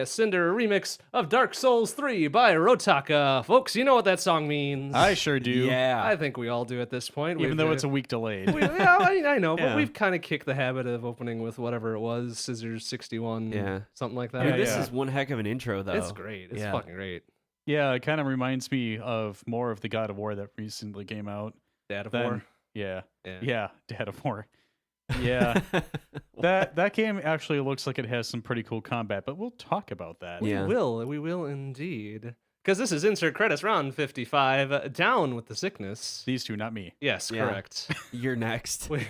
Cinder, a remix of Dark Souls 3 by Rotaka. Folks, you know what that song means. I sure do. Yeah. I think we all do at this point. Even though it's a week delayed. I know, but Yeah. we've kind of kicked the habit of opening with whatever it was, Scissors 61, Yeah. something like I that. mean, this yeah. is one heck of an intro, though. It's great. It's Yeah. fucking great. Yeah, it kind of reminds me of more of the God of War that recently came out. Dad of Then- War. Yeah. Yeah. Yeah, Dad of War. Yeah. that game actually looks like it has some pretty cool combat, but we'll talk about that. Yeah. We will indeed. Because this is Insert Credits round 55, Down with the Sickness. These two, not me. Yes, Yeah. correct. You're next. we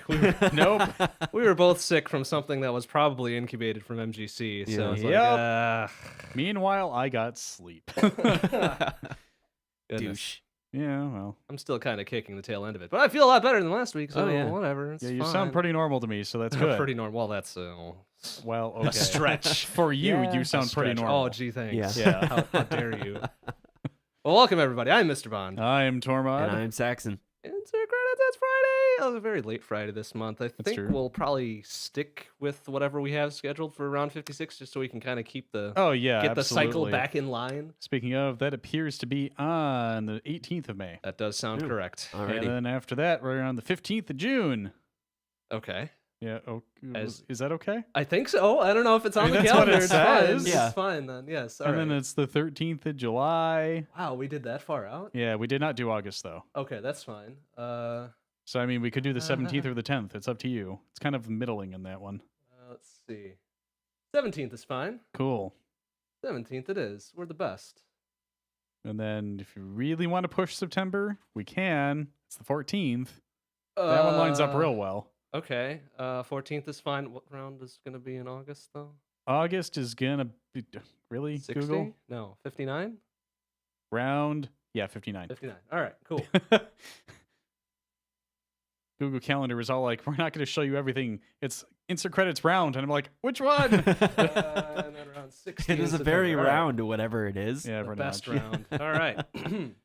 Nope. were both sick from something that was probably incubated from MGC. So Yeah. it's Yep. Meanwhile, I got sleep. goodness. Douche. Yeah, well. I'm still kind of kicking the tail end of it, but I feel a lot better than last week. So Oh, yeah. whatever. It's Yeah, you fine. sound pretty normal to me, so that's good. pretty normal. Well, that's Well, okay. a stretch. For you, Yeah. you sound pretty Stretch. normal. Oh, gee, thanks. Yeah. Yeah. How dare you? Well, welcome everybody. I'm Mr. Bond. I am Tormod. And I'm Saxxon. Insert credits. It's Friday. It was a very late Friday this month. I think true. we'll probably stick with whatever we have scheduled for round 56, just so we can kind of keep the Oh, yeah, get the cycle absolutely. back in line. Speaking of, that appears to be on the 18th of May. That does sound Ooh. correct. Alrighty. And then after that, we're on the 15th of June. Okay. Yeah, oh, As- is that okay? I think so. I don't know if it's on I mean, the that's what calendar. it It's fine. says. Yeah. It's fine then. Yes. All And right. then it's the 13th of July. Wow, we did that far out. Yeah, we did not do August, though. Okay, that's fine. So, I mean, we could do the 17th or the 10th. It's up to you. It's kind of middling in that one. Let's see. 17th is fine. Cool. 17th it is. We're the best. And then if you really want to push September, we can. It's the 14th. That one lines up real well. Okay. 14th is fine. What round is going to be in August, though? August is going to be... Really, 60? Google? No, 59? Round... Yeah, 59. 59. All right, cool. Google Calendar was all like, we're not going to show you everything. It's insert credits round. And I'm like, which one? And then around 60. It is a in very September. All right. round, whatever it is. Yeah, The we're best not. round. All right.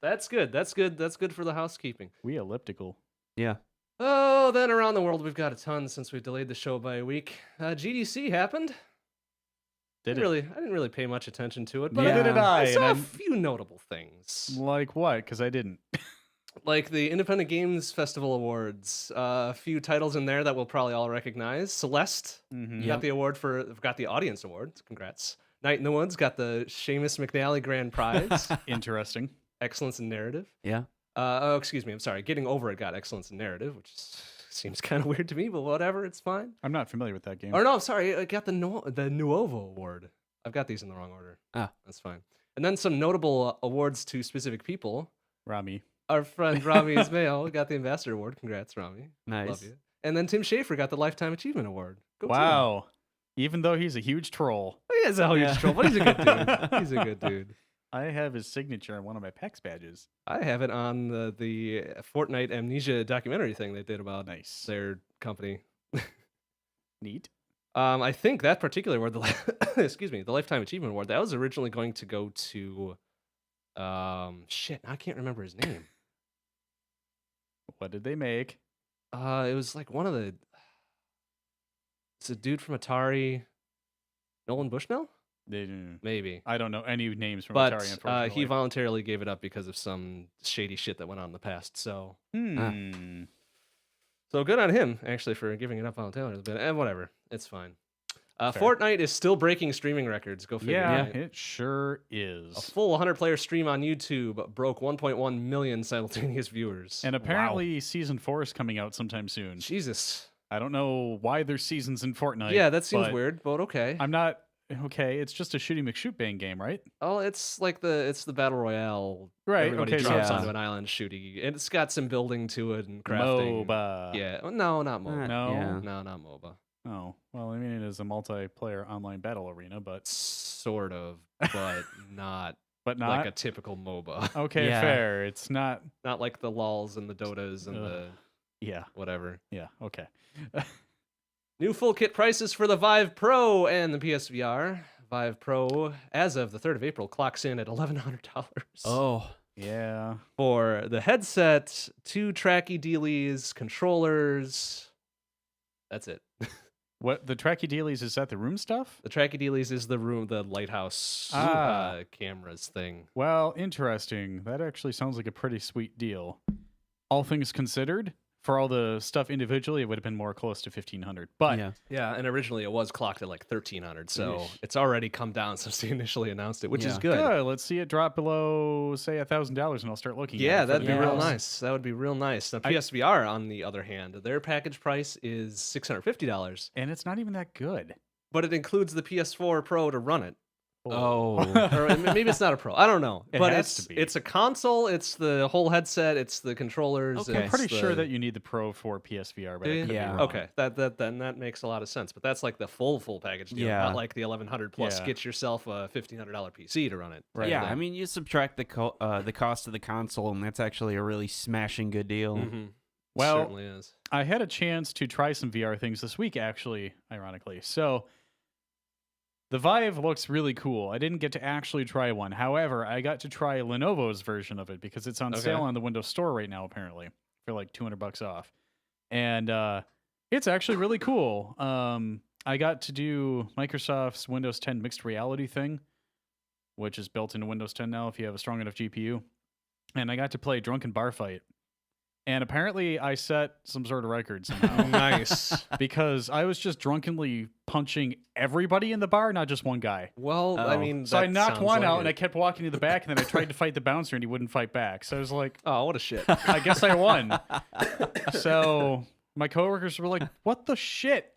That's good. That's good. That's good for the housekeeping. We elliptical. Yeah. Oh, then around the world, we've got a ton since we delayed the show by a week. GDC happened. Did I it? didn't really pay much attention to it, but Yeah. Neither did I I. saw a And few notable things. like what? Because I didn't. Like the Independent Games Festival Awards, a few titles in there that we'll probably all recognize. Celeste Mhm. got the award got the audience award. Congrats. Night in the Woods got the Seamus McNally Grand Prize. Interesting. Excellence in Narrative. Yeah. Excuse me. I'm sorry. Getting Over It got Excellence in Narrative, which seems kind of weird to me, but whatever. It's fine. I'm not familiar with that game. Or no, I'm sorry. I got the Nuovo Award. I've got these in the wrong order. Ah. That's fine. And then some notable awards to specific people. Rami. Our friend Rami Ismail got the Ambassador Award. Congrats, Rami. Nice. Love you. And then Tim Schafer got the Lifetime Achievement Award. Go team. Wow. Even though he's a huge troll. He is a huge Yeah. troll, but he's a good dude. He's a good dude. I have his signature on one of my PAX badges. I have it on the Fortnite Amnesia documentary thing they did about Nice. their company. Neat. I think that particular award, excuse me, the Lifetime Achievement Award, that was originally going to go to, shit, I can't remember his name. What did they make? It was like one of the, it's a dude from Atari, Nolan Bushnell? They, Maybe. I don't know any names from But Atari, unfortunately. he voluntarily gave it up because of some shady shit that went on in the past. So good on him, actually, for giving it up voluntarily. But whatever, it's fine. Fair. Fortnite is still breaking streaming records. Go figure. Yeah, right? it sure A is. full 100-player stream on YouTube broke 1.1 million simultaneous viewers. And apparently season 4 is coming out sometime soon. Jesus. I don't know why there's seasons in Fortnite. Yeah, that seems but weird, but okay. I'm not okay. It's just a shooty McShoot bang game, right? Oh, it's like it's the battle royale. Right. Everybody okay. drops so onto an island shooty, and it's got some building to it and crafting. MOBA. Yeah. No, not MOBA. No. Yeah. No, not MOBA. Oh well, I mean it is a multiplayer online battle arena, but Sort of, but not not like a typical MOBA. okay. Yeah. Fair. It's not. Not like the LOLs and the Dotas and Ugh. the Yeah. whatever. Yeah. Okay. New full kit prices for the Vive Pro and the PSVR. Vive Pro, as of the 3rd of April, clocks in at $1,100. Oh. Yeah. For the headset, 2 tracky dealies, controllers. That's it. What the tracky dealies, is that the room stuff? The Tracky Dealies is the lighthouse cameras thing. Well, interesting. That actually sounds like a pretty sweet deal. All things considered, for all the stuff individually, it would have been more close to 1,500. But Yeah. Yeah, and originally it was clocked at like 1,300, so Yeesh. it's already come down since they initially announced it, which is Yeah. good. good. Let's see it drop below, say, $1,000, and I'll start looking. Yeah, at it for that'd the be real house. nice. That would be real nice. Now, PSVR, on the other hand, their package price is $650, And it's not even that good. but it includes the PS4 Pro to run it. Oh. Or maybe it's not a Pro. I don't know. It but has to be. it's a console. It's the whole headset. It's the controllers. Okay. I'm it's pretty sure the- that you need the Pro for PSVR, but Do I you? could be Yeah. wrong. Okay, that makes a lot of sense. But that's like the full package deal, Yeah. not like the 1,100 plus. Yeah. Get yourself a $1,500 PC to run it. Right. Yeah, thing. I mean, you subtract the cost of the console, and that's actually a really smashing good deal. Mhm. Well, Certainly is. I had a chance to try some VR things this week, actually, ironically. So the Vive looks really cool. I didn't get to actually try one. However, I got to try Lenovo's version of it because it's on Okay. sale on the Windows Store right now, apparently, for like $200 off. And it's actually really cool. I got to do Microsoft's Windows 10 mixed reality thing, which is built into Windows 10 now if you have a strong enough GPU. And I got to play Drunken Bar Fight. And apparently I set some sort of record somehow. Nice. Because I was just drunkenly punching everybody in the bar, not just one guy. Well, I Oh. mean, So I that knocked sounds one like out it. and I kept walking to the back, and then I tried to fight the bouncer and he wouldn't fight back. So I was like, Oh, what a shit. I guess I won. So my coworkers were like, what the shit?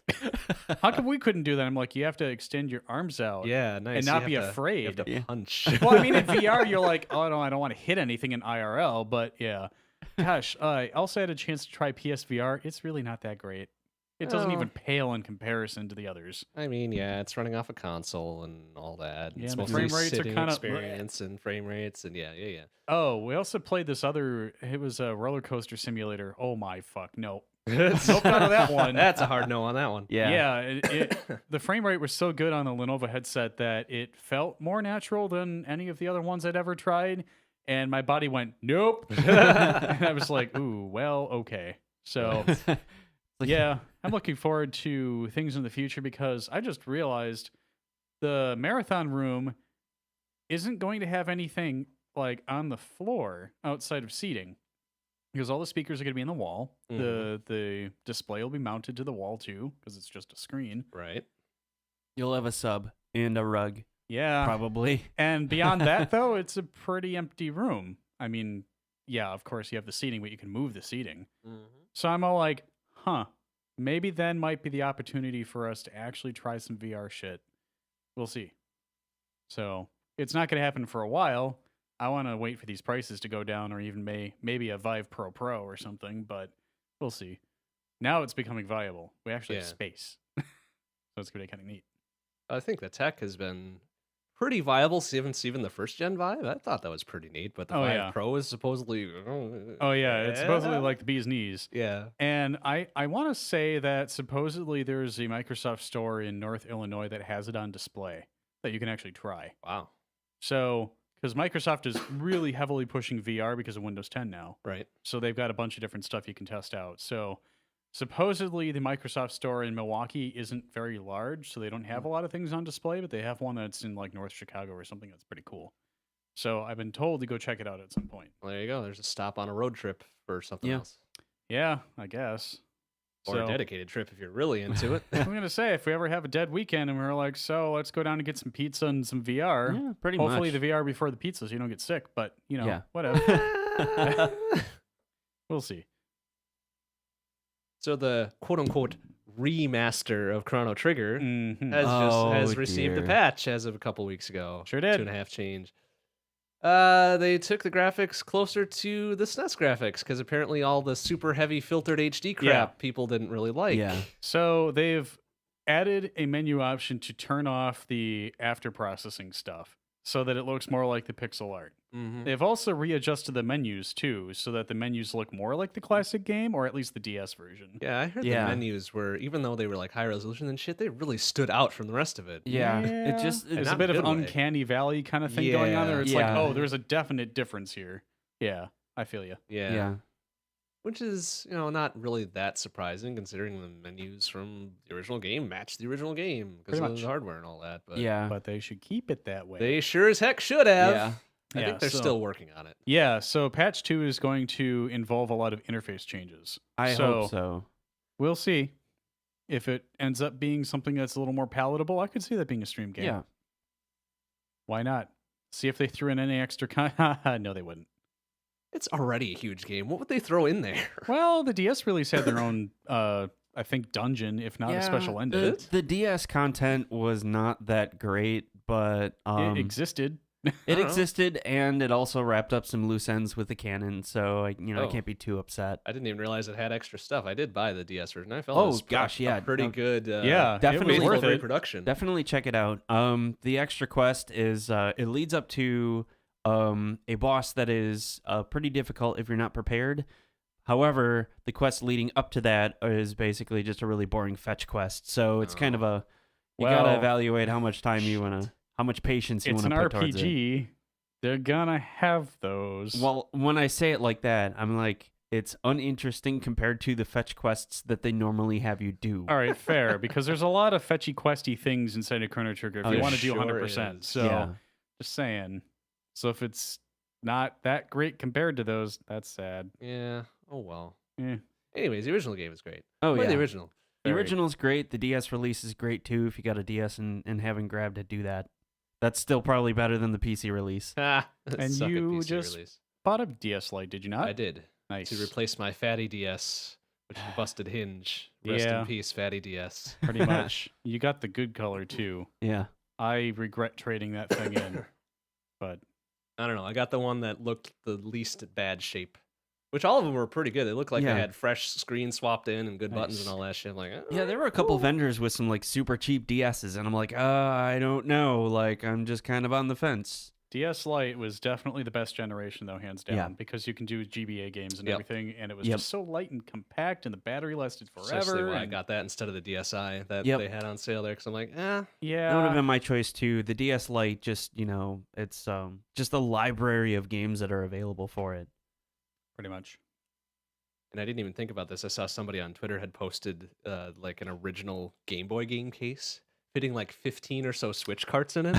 How come we couldn't do that? I'm like, you have to extend your arms out. Yeah, nice. And You not have be to- you afraid. have to Yeah. punch. Well, I mean, in VR, you're like, oh, no, I don't want to hit anything in IRL, but yeah. Gosh, I also had a chance to try PSVR. It's really not that great. It doesn't Oh. even pale in comparison to the others. I mean, yeah, it's running off a console and all that. Yeah, It's and the mostly frame rates are sitting kinda- experience and frame rates and yeah. Oh, we also played this other, it was a roller coaster simulator. Oh my fuck, no. Nope, Nope, none of that one. That's a hard no on that one. Yeah. The frame rate was so good on the Lenovo headset that it felt more natural than any of the other ones I'd ever tried. And my body went, nope. And I was like, ooh, well, okay. So, yeah, I'm looking forward to things in the future because I just realized the marathon room isn't going to have anything like on the floor outside of seating because all the speakers are going to be in the wall. The display will be mounted to the wall too because it's just a screen. Right. You'll have a sub and a rug, Yeah. probably. And beyond that, though, it's a pretty empty room. I mean, yeah, of course you have the seating, but you can move the seating. So I'm all like, huh, maybe then might be the opportunity for us to actually try some VR shit. We'll see. So it's not going to happen for a while. I want to wait for these prices to go down or even maybe a Vive Pro Pro or something, but we'll see. Now it's becoming viable. We actually have Yeah. space. So it's going to be kind of neat. I think the tech has been pretty viable since even the first gen Vive. I thought that was pretty neat, but the Oh, Vive yeah. Pro is supposedly. Oh, yeah. It's supposedly like the bee's knees. Yeah. And I want to say that supposedly there's a Microsoft store in North Illinois that has it on display that you can actually try. Wow. So, because Microsoft is really heavily pushing VR because of Windows 10 now. Right. So they've got a bunch of different stuff you can test out. So supposedly the Microsoft store in Milwaukee isn't very large, so they don't have a lot of things on display, but they have one that's in like North Chicago or something that's pretty cool. So I've been told to go check it out at some point. Well, there you go. There's a stop on a road trip for something Yeah. else. Yeah, I guess. Or So- a dedicated trip if you're really into it. I'm gonna say if we ever have a dead weekend and we're like, so let's go down and get some pizza and some VR. Yeah, pretty Hopefully much. the VR before the pizza, so you don't get sick. But you know, Yeah. whatever. We'll see. So the quote unquote remaster of Chrono Trigger Mhm. has Oh, received a dear. patch as of a couple weeks ago. Sure did. 2.5 change. They took the graphics closer to the SNES graphics because apparently all the super heavy filtered HD crap Yeah. people didn't really like. Yeah. So they've added a menu option to turn off the after processing stuff so that it looks more like the pixel art. Mhm. They've also readjusted the menus too, so that the menus look more like the classic game, or at least the DS version. Yeah, I heard Yeah. the menus were, even though they were like high resolution and shit, they really stood out from the rest of it. Yeah. It just There's not a bit in of a an good way. uncanny valley kind of thing going on there. It's Yeah. like, oh, there's a definite difference here. Yeah, I feel you. Yeah. yeah. which is, you know, not really that surprising considering the menus from the original game match the original game because Pretty of much. the hardware and all that. But Yeah. But they should keep it that way. they sure as heck should have. Yeah. I Yeah, think they're so- still working on it. Yeah, so patch 2 is going to involve a lot of interface changes. I hope so. We'll see. If it ends up being something that's a little more palatable, I could see that being a stream game. Yeah. Why not? See if they threw in any extra No, they wouldn't. It's already a huge game. What would they throw in there? Well, the DS release had their own, I think, dungeon, if not a special ending. The DS content was not that great, but It existed. it don't know. existed, and it also wrapped up some loose ends with the canon. So I Oh. can't be too upset. I didn't even realize it had extra stuff. I did buy the DS version. I felt Oh, it was gosh, yeah, a pretty no. good. Yeah, definitely it was worth it. reproduction. Definitely check it out. The extra quest is it leads up to a boss that is pretty difficult if you're not prepared. However, the quest leading up to that is basically just a really boring fetch quest. So it's kind of a you gotta Well, evaluate how much time you wanna, how much patience you It's wanna an put towards it. RPG. They're gonna have those. Well, when I say it like that, I'm like, it's uninteresting compared to the fetch quests that they normally have you do. All right, fair, because there's a lot of fetchy questy things inside of Chrono Trigger if Oh, you there want to do sure 100%. is. So, Yeah. just saying. So if it's not that great compared to those, that's sad. Yeah. Oh well. Eh. Anyways, the original game is great. Oh Play yeah, the original. the Very. original's great. The DS release is great too. If you got a DS and haven't grabbed it, do that. That's still probably better than the PC release. Ah, And suck at you PC just- release. Bought a DS Lite, did you not? I did Nice. to replace my fatty DS, which is a busted hinge. Rest Yeah. in peace, fatty DS. Pretty much. You got the good color too. Yeah. I regret trading that thing in, but I don't know. I got the one that looked the least bad shape, which all of them were pretty good. They looked like Yeah. they had fresh screen swapped in and good buttons Nice. and all that shit. I'm like, Yeah, there were a couple vendors with some like super cheap DSs, and I'm like, I don't know. Like, I'm just kind of on the fence. DS Lite was definitely the best generation, though, hands down, Yeah. because you can do GBA games and Yep. everything, and it was Yep. just so light and compact, and the battery lasted Especially forever. why I and- got that instead of the DSi that Yep. they had on sale there. Because I'm like, That would have Yeah, been my choice too. The DS Lite, just it's just a library of games that are available for it. pretty much. and I didn't even think about this. I saw somebody on Twitter had posted like an original Game Boy game case fitting like 15 or so Switch carts in it.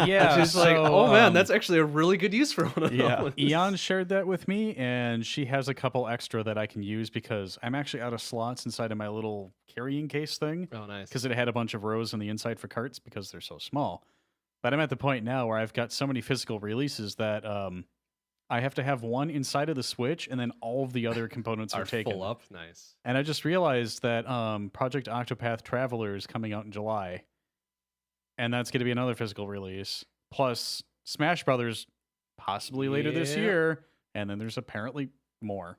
Yeah, Which is like, so, oh man, that's actually a really good use for one of yeah. those. Eon shared that with me, and she has a couple extra that I can use because I'm actually out of slots inside of my little carrying case thing Oh, nice. because it had a bunch of rows on the inside for carts because they're so small. But I'm at the point now where I've got so many physical releases that I have to have one inside of the Switch, and then all of the other components are taken. full up. Nice. And I just realized that Project Octopath Traveler is coming out in July, and that's going to be another physical release. Plus Smash Brothers possibly later this Yeah. year, and then there's apparently more.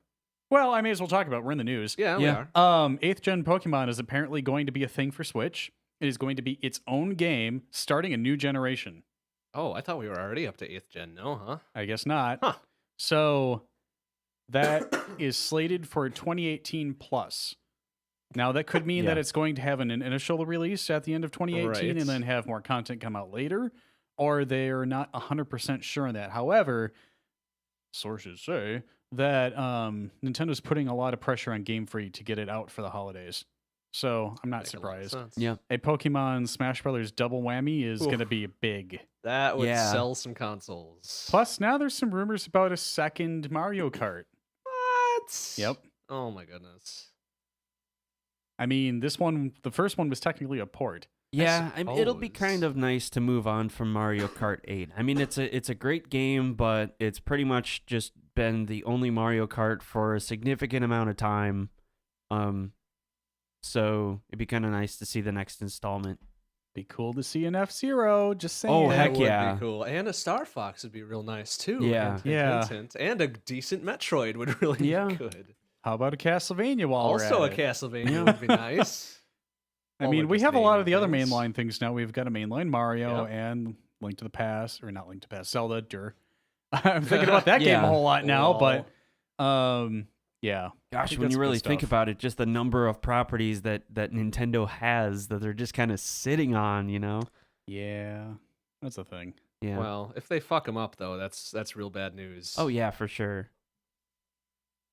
Well, I may as well talk about it. We're in the news. Yeah, we Yeah. are. 8th gen Pokemon is apparently going to be a thing for Switch. It is going to be its own game starting a new generation. Oh, I thought we were already up to 8th gen. No, huh? I guess not. Huh. So that is slated for 2018 plus. Now that could mean that Yeah. it's going to have an initial release at the end of 2018 Right. and then have more content come out later, or they're not 100% sure on that. However, sources say that Nintendo's putting a lot of pressure on Game Freak to get it out for the holidays. So I'm not Make a lot of surprised. sense. Yeah. A Pokemon Smash Brothers double whammy is Oof. going to be big. That would Yeah. sell some consoles. Plus, now there's some rumors about a second Mario Kart. What? Yep. Oh my goodness. I mean, this one, the first one was technically a port. Yeah, I mean, it'll be suppose. kind of nice to move on from Mario Kart 8. I mean, it's a great game, but it's pretty much just been the only Mario Kart for a significant amount of time. So it'd be kind of nice to see the next installment. Be cool to see an F-Zero, just saying. Oh, That heck would yeah. be cool. And a Star Fox would be real nice too. Yeah. Hint, hint, Yeah. hint, hint. And a decent Metroid would really Yeah. be good. How about a Castlevania while Also, we're a at it? Castlevania Yeah. would be nice. I All mean, of we just have a lot of the naming other things. mainline things now. We've got a mainline Mario Yep. and Link to the Past, or not Link to the Past, Zelda, I'm thinking about that game Yeah. a whole lot now, Lol. but yeah. Gosh, think when that's you good really think stuff. about it, just the number of properties that Nintendo has that they're just kind of sitting on, Yeah, that's a thing. Yeah. Well, if they fuck them up though, that's real bad news. Oh yeah, for sure.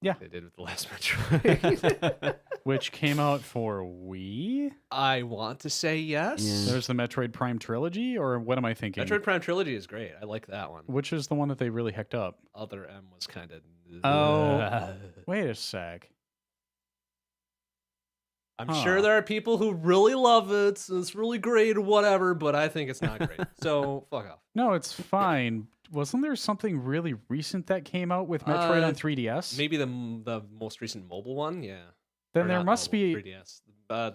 Yeah. They did with the last Metroid. Which came out for Wii. I want to say yes. Yeah. There's the Metroid Prime trilogy, or what am I thinking? Metroid Prime Trilogy is great. I like that one. Which is the one that they really hecked up? Other M was kind of. Oh. Wait a sec. I'm Huh. sure there are people who really love it. So it's really great or whatever, but I think it's not great. So fuck off. No, it's fine. Wasn't there something really recent that came out with Metroid on 3DS? Maybe the most recent mobile one. Yeah. Then Or there not must mobile, be. 3DS.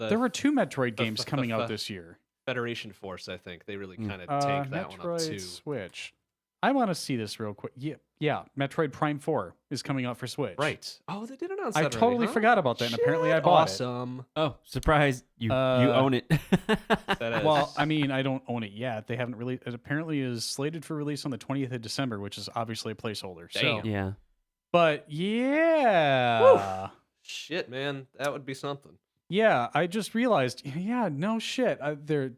There were 2 Metroid games coming out this year. Federation Force. I think they really kind of Uh, tanked that one up Metroid too. Switch. I want to see this real quick. Yeah. Metroid Prime 4 is coming out for Switch. Right. Oh, they did announce I that totally already, huh? forgot about that, and apparently I Shit, bought it. awesome. Oh, surprise! You Uh, own it. That is. Well, I mean, I don't own it yet. They haven't really. It apparently is slated for release on the 20th of December, which is obviously a placeholder. So, Damn. Yeah. but yeah, Shit, man, that would be something. yeah. I just realized. Yeah, no shit. They're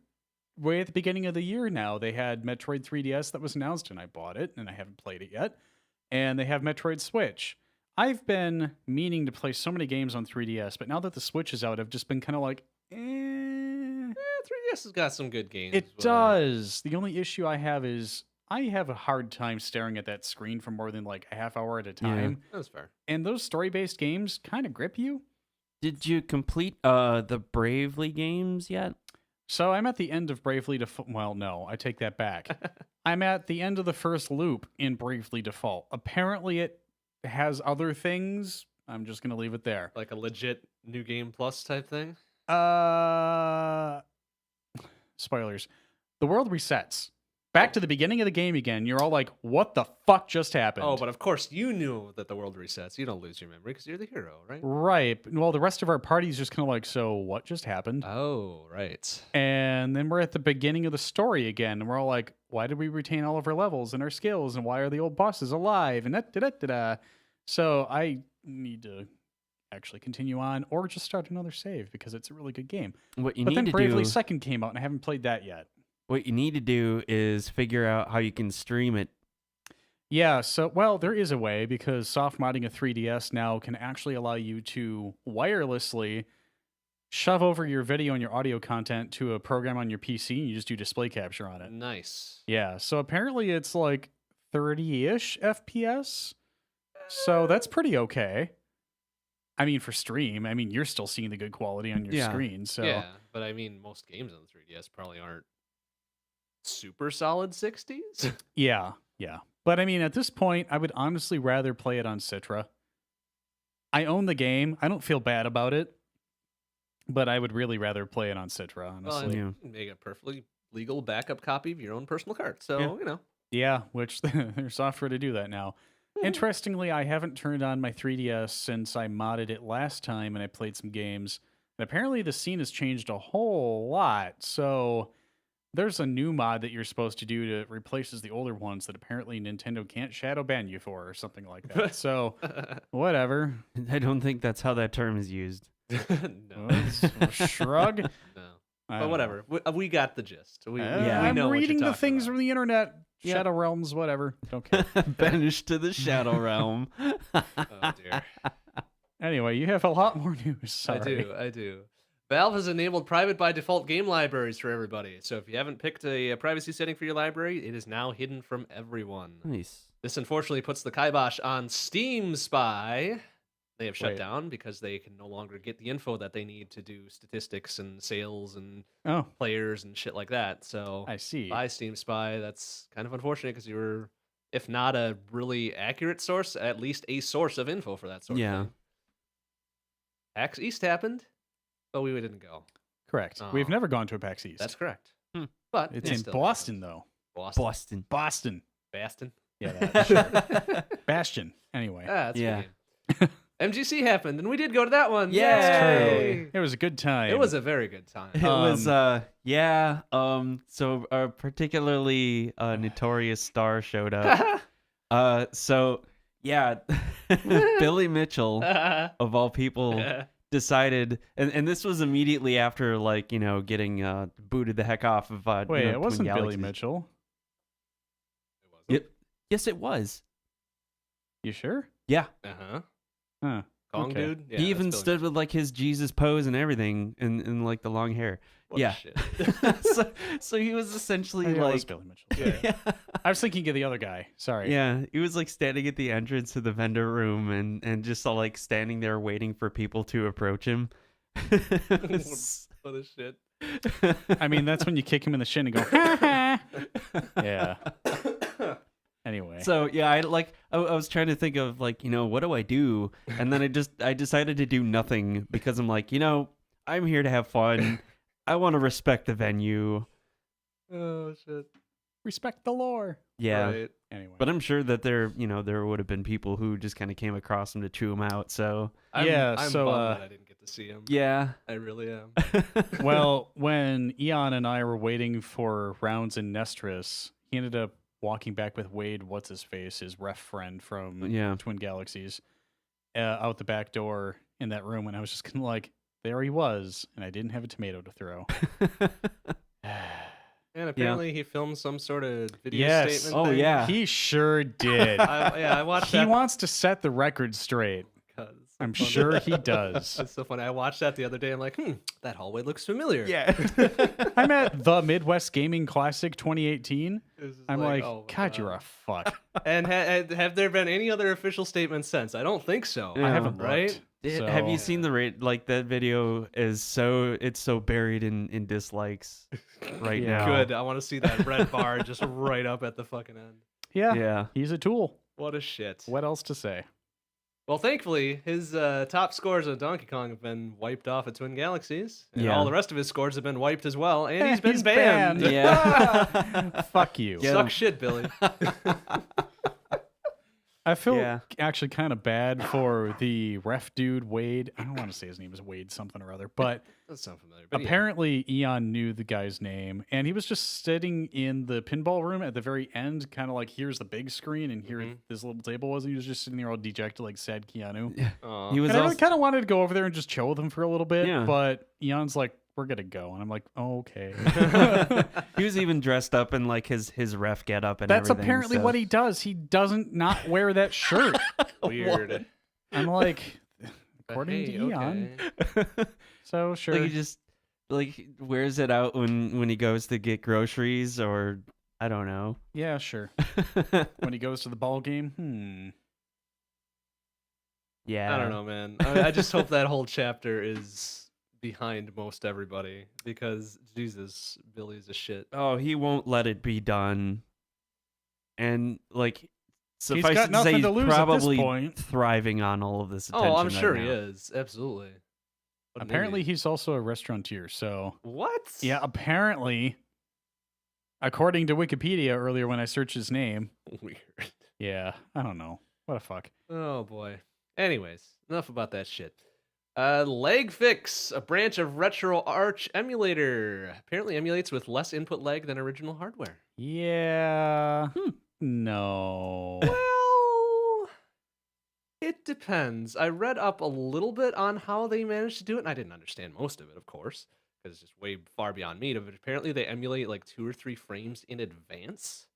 way at the beginning of the year now. They had Metroid 3DS that was announced, and I bought it, and I haven't played it yet. And they have Metroid Switch. I've been meaning to play so many games on 3DS, but now that the Switch is out, I've just been kind of like, eh. 3DS has got some good games. It but, does. The only issue I have is I have a hard time staring at that screen for more than like a half hour at a time. That's fair. And those story-based games kind of grip you. Did you complete the Bravely games yet? So I'm at the end of Bravely Default. Well, no, I take that back. I'm at the end of the first loop in Bravely Default. Apparently it has other things. I'm just going to leave it there. Like a legit New Game Plus type thing. Spoilers. The world resets. Back to the beginning of the game again. You're all like, what the fuck just happened? Oh, but of course you knew that the world resets. You don't lose your memory because you're the hero, right? Right. Well, the rest of our party's just kind of like, so what just happened? Oh, right. And then we're at the beginning of the story again, and we're all like, why did we retain all of our levels and our skills, and why are the old bosses alive? And da-da-da-da-da. So I need to actually continue on or just start another save because it's a really good game. What you But need then to Bravely do. 2nd came out, and I haven't played that yet. What you need to do is figure out how you can stream it. Yeah, so, well, there is a way because soft modding a 3DS now can actually allow you to wirelessly shove over your video and your audio content to a program on your PC and you just do display capture on it. Nice. Yeah, so apparently it's like 30-ish FPS. So that's pretty okay. I mean, for stream, I mean, you're still seeing the good quality on your Yeah. screen. So Yeah, but I mean, most games on the 3DS probably aren't super solid 60s. yeah. But I mean, at this point, I would honestly rather play it on Citra. I own the game. I don't feel bad about it. But I would really rather play it on Citra, Well, honestly. Yeah. you can make a perfectly legal backup copy of your own personal card. So, Yeah. you know. Yeah, which there's software to do that now. Interestingly, I haven't turned on my 3DS since I modded it last time and I played some games. And apparently the scene has changed a whole lot. So there's a new mod that you're supposed to do that replaces the older ones that apparently Nintendo can't shadow ban you for or something like that. So whatever. I don't think that's how that term is used. No. Shrug. No. I But don't whatever. We got the gist. We I'm know what you're reading the talking things about. from the internet. Yeah. Shadow Realms, whatever. Don't care. Banished to the Shadow Realm. Oh, dear. Anyway, you have a lot more news. Sorry. I do. Valve has enabled private by default game libraries for everybody. So if you haven't picked a privacy setting for your library, it is now hidden from everyone. Nice. This unfortunately puts the kibosh on Steam Spy. They have shut Wait. down because they can no longer get the info that they need to do statistics and sales and Oh, players and shit like that. So I see. by Steam Spy, that's kind of unfortunate because you're, if not a really accurate source, at least a source of info for that sort Yeah. of thing. PAX East happened, but we didn't go. Correct. We've Oh. never gone to a PAX East. That's correct. Hmm. But It's it in still Boston, happened. though. Boston. Boston. Boston. Baston. Yeah, that, sure. Bastion. Anyway. That's a Yeah. good game. MGC happened, and we did go to that one. Yeah. It's Yay! true. It was a good time. It was a very good time. It was Um, so a particularly notorious star showed up. Billy Mitchell of all people decided, and this was immediately after getting booted the heck off of Wait, it Twin wasn't Billy Galaxies. Mitchell. Yep. Yes, it was. You sure? Yeah. Uh-huh. Huh. Kong Okay. dude. Yeah, he that's even Billy stood Mitchell. with like his Jesus pose and everything, and like the long hair. What a yeah. shit. so he was essentially Oh, yeah, it was like, Billy Mitchell. Yeah. I was thinking of the other guy. Sorry. yeah, he was like standing at the entrance to the vendor room and just like standing there waiting for people to approach him. What a shit. I mean, that's when you kick him in the shin and go, ha ha. Yeah. Anyway. So yeah, I was trying to think of like, what do I do? And then I decided to do nothing because I'm like, I'm here to have fun. I want to respect the venue. Oh shit. Respect the lore. Yeah. Right. Anyway. But I'm sure that there would have been people who just kind of came across him to chew him out. So I'm so, bummed that I didn't get to see him. yeah. I really am. well, when Eon and I were waiting for rounds in Nestris, he ended up walking back with Wade, what's his face, his ref friend from Yeah. Twin Galaxies, out the back door in that room, and I was just kind of like, there he was, and I didn't have a tomato to throw. And apparently he filmed some sort of video Yes. statement. Oh, thing. yeah. He sure did. I watched He that. wants to set the record straight. 'Cause it's so I'm funny. sure he does. It's so funny. I watched that the other day. I'm like, that hallway looks familiar. Yeah. I'm at the Midwest Gaming Classic 2018. It's just I'm like, oh my God, you're a fuck. And have there been any other official statements since? I don't think so. Yeah. I haven't Right? looked. Have you So- seen the rate? Like that video is so buried in dislikes right Yeah. now. Good. I want to see that red bar just right up at the fucking end. Yeah, Yeah. he's a tool. What a shit. What else to say? Well, thankfully, his top scores on Donkey Kong have been wiped off at Twin Galaxies. And Yeah. all the rest of his scores have been wiped as well. And he's been He's banned. banned. Yeah. Fuck you. Yeah. Suck shit, Billy. I feel Yeah. actually kind of bad for the ref dude, Wade. I don't want to say his name is Wade something or other, but That sounds familiar. But yeah. apparently Eon knew the guy's name, and he was just sitting in the pinball room at the very end, kind of like here's the big screen, and here Mhm. this little table was. And he was just sitting there all dejected, like sad Keanu. Aw. He was And I also, kind of wanted to go over there and just chill with him for a little bit, Yeah. but Eon's like, "We're gonna go," and I'm like, oh, "Okay." he was even dressed up in like his ref getup and That's everything, apparently so- what he does. He doesn't not wear that shirt. Weird. I'm like, But according hey, to Eon. okay. So sure. Like he just like wears it out when he goes to get groceries or I don't know. Yeah, sure. When he goes to the ball game, Yeah. I don't know, man. I just hope that whole chapter is behind most everybody because Jesus, Billy's a shit. Oh, he won't let it be done. And like He's suffice got it to say nothing he's to lose at this probably point. thriving on all of this attention. Oh, I'm right sure now. he is. Absolutely. What an apparently idiot. he's also a restaurateur. So What? yeah, apparently, according to Wikipedia earlier when I searched his name, Weird. yeah, I don't know. What a fuck. Oh boy. Anyways, enough about that shit. Leg Fix, a branch of Retro Arch emulator, apparently emulates with less input lag than original hardware. Yeah. No. Well, it depends. I read up a little bit on how they managed to do it, and I didn't understand most of it, of course, because it's just way far beyond me. But apparently, they emulate like 2 or 3 frames in advance,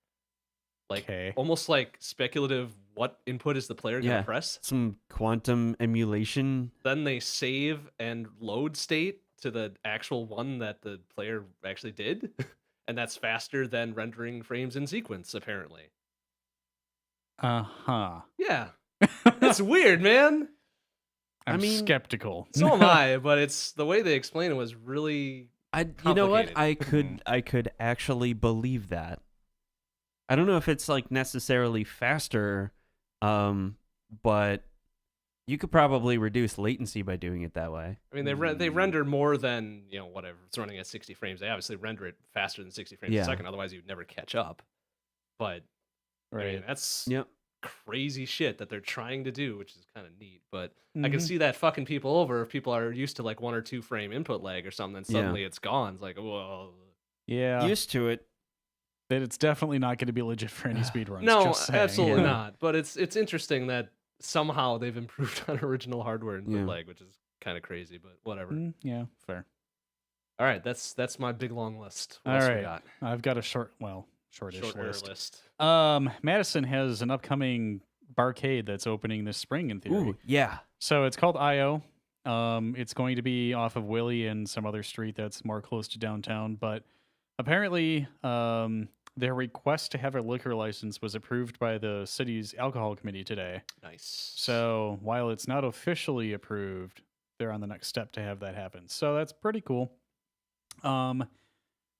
like Okay. almost like speculative. What input is the player gonna Yeah. press? Some quantum emulation. Then they save and load state to the actual one that the player actually did, and that's faster than rendering frames in sequence. Apparently, Uh-huh. yeah, it's weird, man. I'm mean- skeptical. So am I, but it's the way they explain it was really You know what? Complicated. I could actually believe that. I don't know if it's like necessarily faster, but you could probably reduce latency by doing it that way. I mean, they render more than whatever it's running at 60 frames. They obviously render it faster than 60 frames Yeah. a second. Otherwise, you'd never catch up. But I mean, Right. that's Yep. crazy shit that they're trying to do, which is kind of neat. But I Mhm. can see that fucking people over if people are used to like 1 or 2 frame input lag or something. And Yeah. suddenly it's gone. It's like, whoa. Yeah. Used to it. That it's definitely not going to be legit for any speedruns. No, just saying. absolutely Yeah. not. But it's interesting that somehow they've improved on original hardware input Yeah. lag, which is kind of crazy. But whatever. Yeah, fair. All right, that's my big long list. What All else we right. got? I've got a shortish Short order list. list. Madison has an upcoming barcade that's opening this spring in theory. Ooh, yeah. So it's called IO. It's going to be off of Willie and some other street that's more close to downtown. But apparently, their request to have a liquor license was approved by the city's alcohol committee today. Nice. So while it's not officially approved, they're on the next step to have that happen. So that's pretty cool.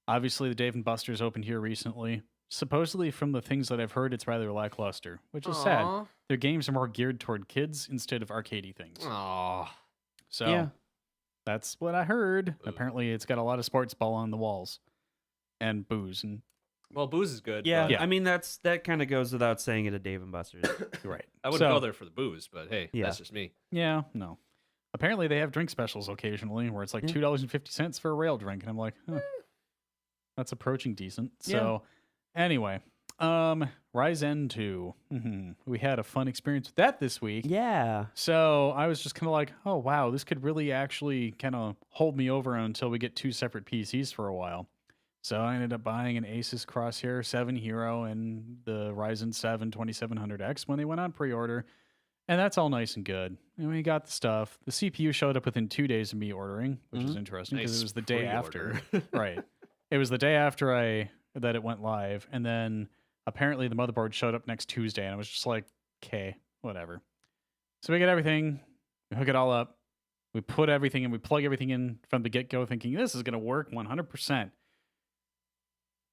Obviously, the Dave and Buster's opened here recently. Supposedly, from the things that I've heard, it's rather lackluster, which is sad. Aw. Their games are more geared toward kids instead of arcadey things. Aw. So Yeah. that's what I heard. Boo. Apparently, it's got a lot of sports ball on the walls and booze and Well, booze is good. Yeah, but Yeah. I mean that kind of goes without saying at a Dave and Buster's. right. I wouldn't So- go there for the booze, but hey, Yeah. that's just me. Yeah, no. Apparently, they have drink specials occasionally where it's like $2.50 for a rail drink, and I'm like, huh, that's approaching decent. Yeah. So, anyway, Ryzen 2. We had a fun experience with that this week. Yeah. So I was just kind of like, oh, wow, this could really actually kind of hold me over until we get two separate PCs for a while. So I ended up buying an Asus Crosshair 7 Hero and the Ryzen 7 2700X when they went on pre-order. And that's all nice and good. And we got the stuff. The CPU showed up within 2 days of me ordering, which is interesting because Nice it was the day after. pre-order. Right. It was the day after that it went live. And then apparently the motherboard showed up next Tuesday. And I was just like, okay, whatever. So we get everything. We hook it all up. We put everything in. We plug everything in from the get-go thinking this is going to work 100%.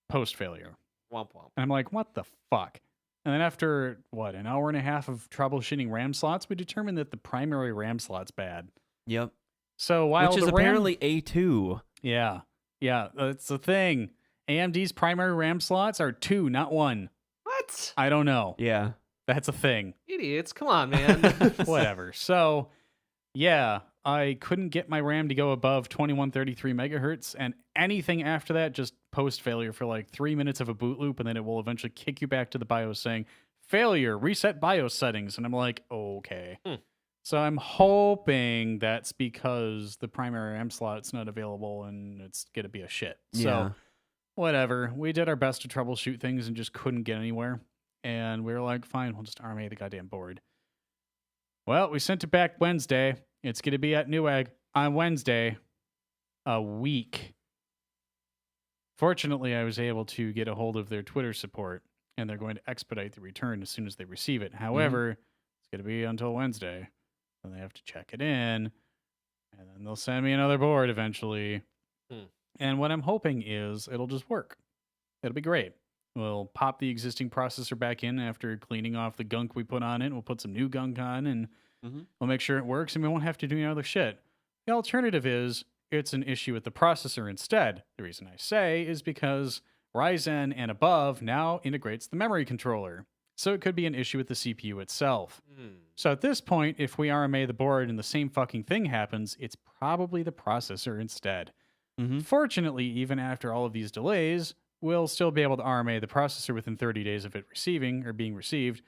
Post-failure. Womp womp. And I'm like, what the fuck? And then after, an hour and a half of troubleshooting RAM slots, we determined that the primary RAM slot's bad. Yep. So while Which is the RAM, apparently A2. yeah, that's the thing. AMD's primary RAM slots are 2, not 1. What? I don't know. Yeah. That's a thing. Idiots. Come on, man. Whatever. So, yeah, I couldn't get my RAM to go above 2133 megahertz, and anything after that just post-failure for like 3 minutes of a boot loop, and then it will eventually kick you back to the BIOS saying, failure, reset BIOS settings. And I'm like, okay. So I'm hoping that's because the primary RAM slot's not available and it's going to be a shit. Yeah. So, whatever. We did our best to troubleshoot things and just couldn't get anywhere. And we were like, fine, we'll just RMA the goddamn board. Well, we sent it back Wednesday. It's going to be at Newegg on Wednesday, a week. Fortunately, I was able to get a hold of their Twitter support, and they're going to expedite the return as soon as they receive it. However, it's going to be until Wednesday. Then they have to check it in, and then they'll send me another board eventually. And what I'm hoping is it'll just work. It'll be great. We'll pop the existing processor back in after cleaning off the gunk we put on it. We'll put some new gunk on, and we'll make sure it works, and we won't have to do any other shit. The alternative is it's an issue with the processor instead. The reason I say is because Ryzen and above now integrates the memory controller. So it could be an issue with the CPU itself. So at this point, if we RMA the board and the same fucking thing happens, it's probably the processor instead. Fortunately, even after all of these delays, we'll still be able to RMA the processor within 30 days of it receiving or being received,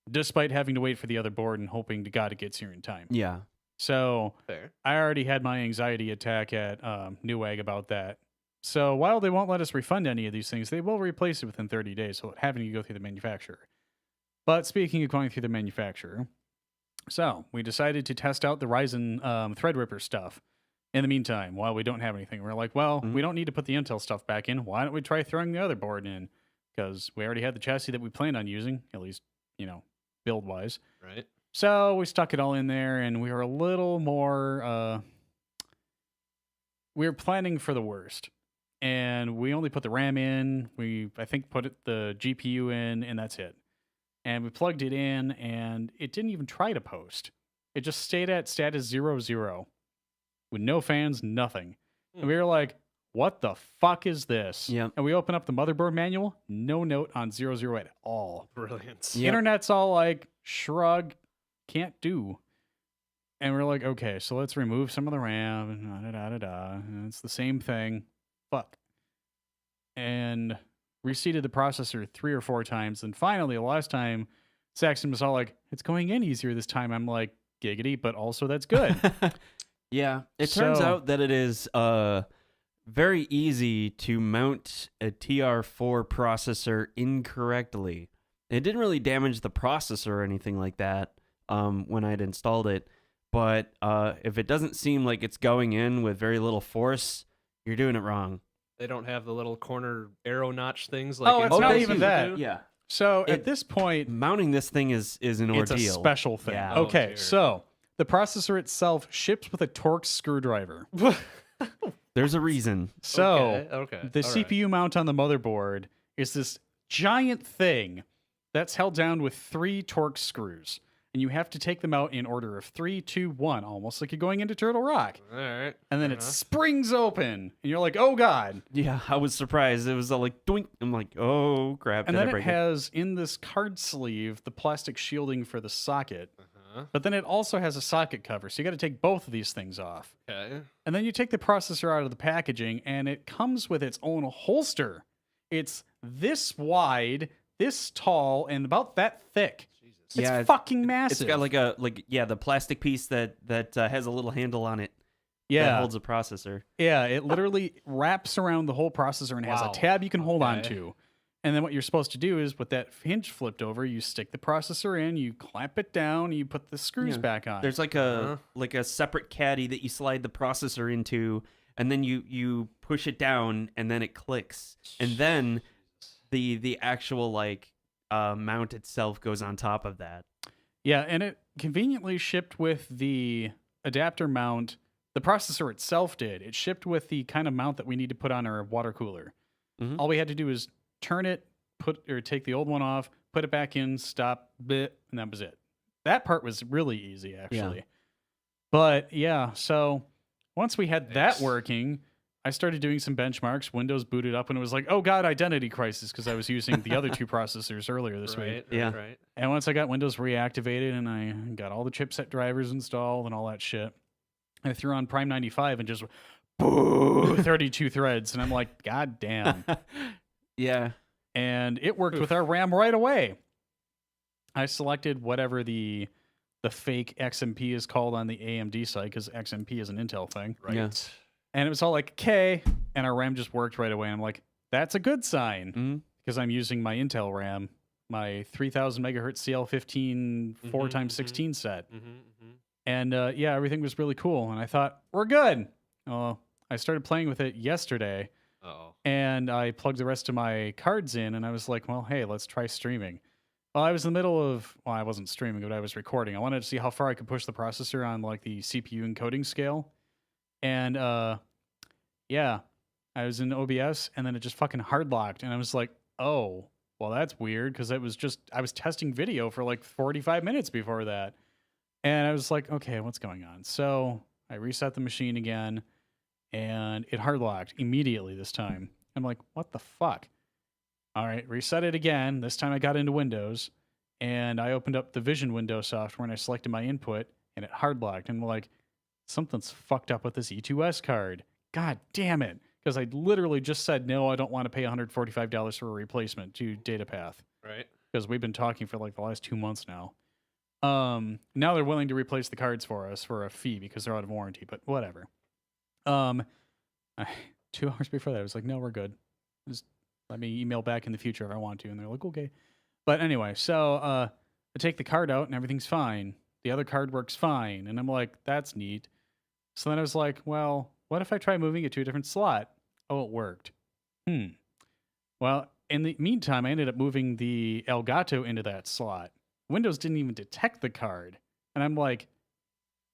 despite having to wait for the other board and hoping to God it gets here in time. Yeah. So Fair. I already had my anxiety attack at Newegg about that. So while they won't let us refund any of these things, they will replace it within 30 days, so having to go through the manufacturer. But speaking of going through the manufacturer, so we decided to test out the Ryzen Threadripper stuff in the meantime while we don't have anything. We're like, well, we don't need to put the Intel stuff back in. Why don't we try throwing the other board in? Because we already had the chassis that we planned on using, at least, build-wise. Right. So we stuck it all in there, and we were a little more. We were planning for the worst, and we only put the RAM in. I think, put the GPU in, and that's it. And we plugged it in, and it didn't even try to post. It just stayed at status 0-0 with no fans, nothing. And we were like, "What the fuck is this?" Yep. And we open up the motherboard manual, no note on 0-0 at all. Brilliant. Yep. Internet's all like, shrug, can't do. And we're like, okay, so let's remove some of the RAM and and it's the same thing. Fuck. And reseated the processor 3 or 4 times. And finally, the last time, Saxxon was all like, it's going in easier this time. I'm like, giggity, but also that's good. Yeah. It turns So- out that it is very easy to mount a TR4 processor incorrectly. It didn't really damage the processor or anything like that when I'd installed it. but if it doesn't seem like it's going in with very little force, you're doing it wrong. They don't have the little corner arrow notch things like Oh, it's in not Saxxon even do? that. Yeah. So It- at this point, Mounting this thing is an ordeal. it's a special thing. Yeah. Oh, Okay, dear. so the processor itself ships with a Torx screwdriver. There's a reason. So okay. the all right. CPU mount on the motherboard is this giant thing that's held down with 3 Torx screws. And you have to take them out in order of 3, 2, 1, almost like you're going into Turtle Rock. All right. And then fair it enough. springs open. And you're like, oh, God. Yeah, I was surprised. It was all like doink. I'm like, oh crap! And Did I then it break has in this card sleeve the plastic shielding for the socket. Uh-huh. But then it also has a socket cover. So you got to take both of these things off. Okay. And then you take the processor out of the packaging, and it comes with its own holster. It's this wide, this tall, and about that thick. Jesus. It's Yeah, fucking massive. It's got the plastic piece that has a little handle on it that yeah, holds a processor. yeah. It literally wraps around the whole processor and has a Wow. tab you can hold on Okay. to. And then what you're supposed to do is, with that hinge flipped over, you stick the processor in, you clamp it down, and you put the screws Yeah. back on. There's like a separate caddy that you slide the processor into, and then you push it down, and then it clicks, and then the actual mount itself goes on top of that. Yeah, and it conveniently shipped with the adapter mount. The processor itself did. It shipped with the kind of mount that we need to put on our water cooler. Mhm. All we had to do is turn it, take the old one off, put it back in, stop, bit, and that was it. That part was really easy, actually. But yeah, so once we had Nice. that working, I started doing some benchmarks. Windows booted up, and it was like, oh god, identity crisis, because I was using the other 2 processors earlier this week. Right. Yeah. Right. And once I got Windows reactivated and I got all the chipset drivers installed and all that shit, I threw on Prime 95 and just boo 32 threads. And I'm like, god damn. Yeah. And it worked with Oof. our RAM right away. I selected whatever the fake XMP is called on the AMD site, because XMP is an Intel thing. Right. Yeah. And it was all like, okay. And our RAM just worked right away. And I'm like, that's a good sign, Mhm. because I'm using my Intel RAM, my 3000 megahertz CL15 4x16 set. Mm-hmm, mm-hmm. And yeah, everything was really cool. And I thought, we're good. Well, I started playing with it yesterday, Oh. and I plugged the rest of my cards in, and I was like, well, hey, let's try streaming. Well, I was in the middle of, well, I wasn't streaming, but I was recording. I wanted to see how far I could push the processor on like the CPU encoding scale. And yeah, I was in OBS, and then it just fucking hard locked. And I was like, oh, well, that's weird, because I was testing video for like 45 minutes before that. And I was like, okay, what's going on? So I reset the machine again, and it hard locked immediately this time. I'm like, what the fuck? All right, reset it again. This time I got into Windows, and I opened up the Vision window software, and I selected my input, and it hard locked. And I'm like, something's fucked up with this E2S card. God damn it. Because I literally just said, no, I don't want to pay $145 for a replacement to DataPath. Right. Because we've been talking for like the last 2 months now. Now they're willing to replace the cards for us for a fee because they're out of warranty, but whatever. 2 hours before that, I was like, no, we're good. Just let me email back in the future if I want to. And they're like, okay. But anyway, so I take the card out and everything's fine. The other card works fine. And I'm like, that's neat. So then I was like, well, what if I try moving it to a different slot? Oh, it worked. Well, in the meantime, I ended up moving the Elgato into that slot. Windows didn't even detect the card. And I'm like,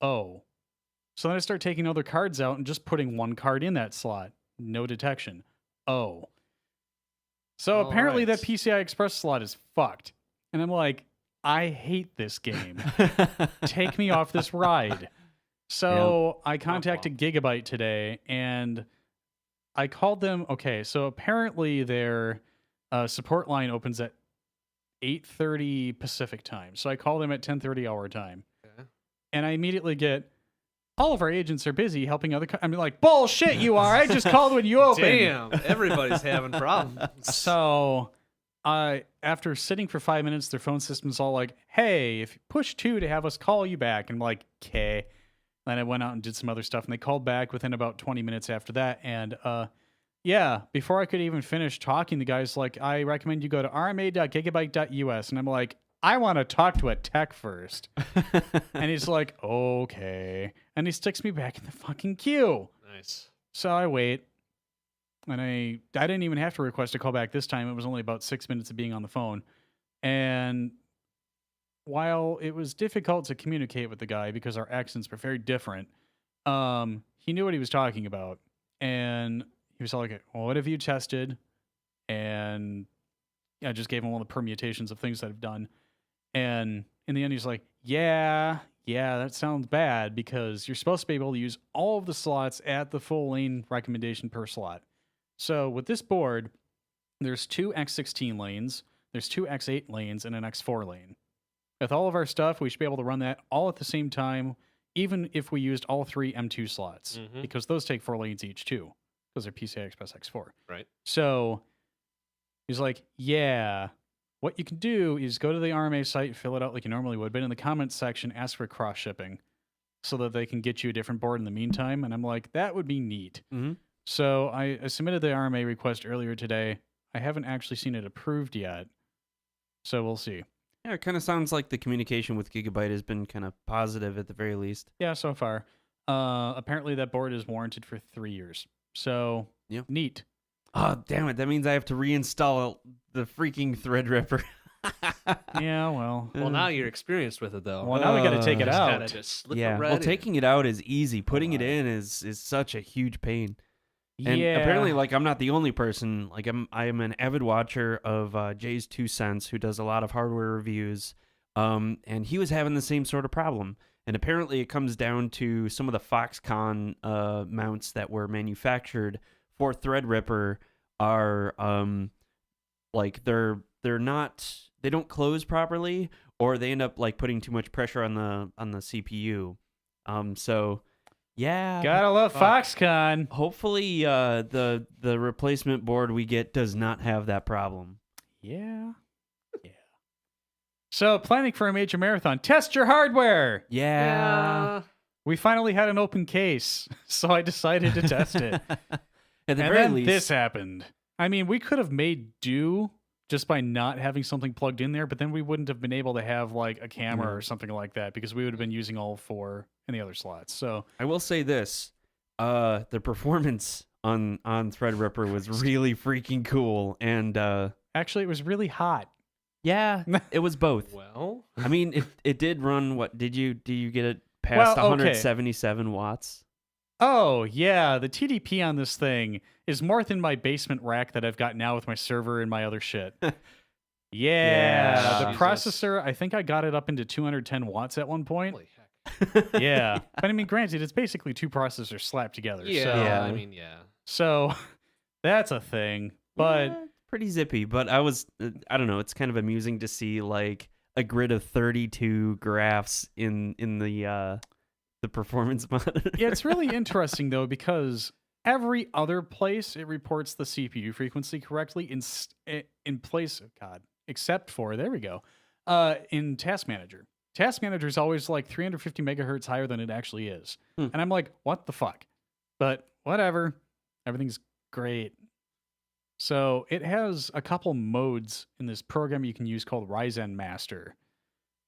oh. So then I start taking other cards out and just putting one card in that slot. No detection. Oh. So All apparently right. that PCI Express slot is fucked. And I'm like, I hate this game. Take me off this ride. So I contacted Gigabyte today, and I called them. Okay, so apparently their support line opens at 8:30 Pacific time. So I call them at 10:30 our time. Okay. And I immediately get, all of our agents are busy helping other... I'm like, bullshit you are. I just called when you opened. Damn. Everybody's having problems. So after sitting for 5 minutes, their phone system's all like, hey, if you push 2 to have us call you back. And I'm like, okay. Then I went out and did some other stuff, and they called back within about 20 minutes after that. And yeah, before I could even finish talking, the guy's like, I recommend you go to rma.gigabyte.us. And I'm like, I want to talk to a tech first. And he's like, okay. And he sticks me back in the fucking queue. Nice. So I wait. And I didn't even have to request a call back this time. It was only about 6 minutes of being on the phone. And while it was difficult to communicate with the guy because our accents were very different, he knew what he was talking about. And he was like, well, what have you tested? And I just gave him all the permutations of things that I've done. And in the end, he's like, yeah, that sounds bad because you're supposed to be able to use all of the slots at the full lane recommendation per slot. So with this board, there's 2 X16 lanes, there's 2 X8 lanes, and an X4 lane. With all of our stuff, we should be able to run that all at the same time, even if we used all 3 M2 slots, because those take 4 lanes each too, because they're PCI Express X4. Right. So he's like, yeah, what you can do is go to the RMA site, fill it out like you normally would, but in the comments section, ask for cross shipping so that they can get you a different board in the meantime. And I'm like, that would be neat. So I submitted the RMA request earlier today. I haven't actually seen it approved yet, so we'll see. Yeah, it kind of sounds like the communication with Gigabyte has been kind of positive at the very least. Yeah, so far. Apparently that board is warranted for 3 years. So, neat. Oh, damn it. That means I have to reinstall the freaking Threadripper. Yeah, well. Well, now you're experienced with it, though. Well, now we got to take it Just out. kinda just slip the Yeah, red well, in. taking it out is easy. Putting it in is such a huge pain. And Yeah. apparently, like, I'm not the only person. Like, I'm an avid watcher of Jay's 2 Cents, who does a lot of hardware reviews. And he was having the same sort of problem. And apparently, it comes down to some of the Foxconn mounts that were manufactured for Threadripper are like they don't close properly, or they end up like putting too much pressure on the CPU. So. Yeah, Gotta love Foxconn. hopefully the replacement board we get does not have that problem. Yeah. So, planning for a major marathon, test your hardware. Yeah. We finally had an open case, so I decided to test it. At the And very then least, this happened. I mean, we could have made do just by not having something plugged in there, but then we wouldn't have been able to have like a camera or something like that because we would have been using all 4 in the other slots. So I will say this: the performance on Threadripper was really freaking cool, and actually, it was really hot. yeah, it was both. Well, I mean, it did run. What do you get it past Well, okay. 177 watts? Oh, yeah. The TDP on this thing is more than my basement rack that I've got now with my server and my other shit. Yeah. The Jesus. processor, I think I got it up into 210 watts at one point. holy heck. Yeah. But I mean, granted, it's basically 2 processors slapped together. Yeah, So, Yeah. I mean, yeah. so that's a thing. But Yeah, pretty zippy. But I don't know. It's kind of amusing to see like a grid of 32 graphs in the performance monitor. yeah, it's really interesting, though, because every other place it reports the CPU frequency correctly in place of except for, there we go, in Task Manager. Task Manager is always like 350 megahertz higher than it actually is. And I'm like, what the fuck? But whatever. Everything's great. So it has a couple modes in this program you can use called Ryzen Master.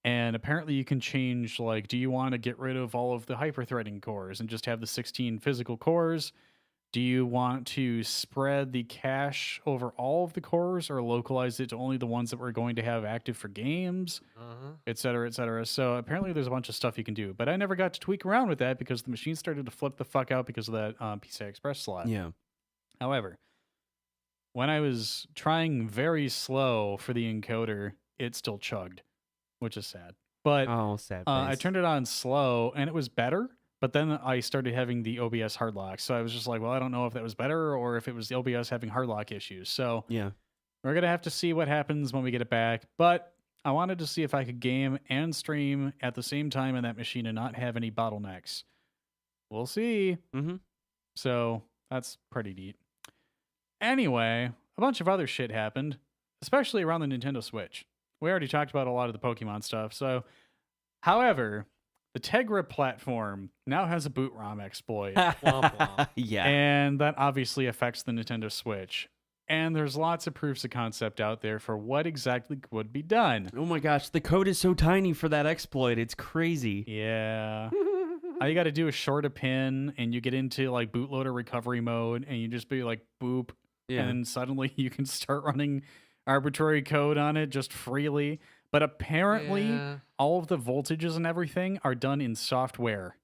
And apparently you can change, like, do you want to get rid of all of the hyperthreading cores and just have the 16 physical cores? Do you want to spread the cache over all of the cores or localize it to only the ones that we're going to have active for games, et cetera, et cetera? So apparently there's a bunch of stuff you can do. But I never got to tweak around with that because the machine started to flip the fuck out because of that PCI Express slot. Yeah. However, when I was trying very slow for the encoder, it still chugged, which is sad. But Oh, sad. I face. turned it on slow and it was better. But then I started having the OBS hard lock. So I was just like, well, I don't know if that was better or if it was the OBS having hard lock issues. So Yeah. we're going to have to see what happens when we get it back. But I wanted to see if I could game and stream at the same time in that machine and not have any bottlenecks. We'll see. Mm-hmm. So that's pretty neat. Anyway, a bunch of other shit happened, especially around the Nintendo Switch. We already talked about a lot of the Pokemon stuff. So, however, the Tegra platform now has a boot ROM exploit, Womp womp. Yeah. and that obviously affects the Nintendo Switch. and there's lots of proofs of concept out there for what exactly would be done. Oh my gosh, the code is so tiny for that exploit. It's crazy. Yeah. All you got to do is short a pin, and you get into like bootloader recovery mode, and you just be like boop, Yeah. and suddenly you can start running arbitrary code on it just freely. But apparently, Yeah. all of the voltages and everything are done in software.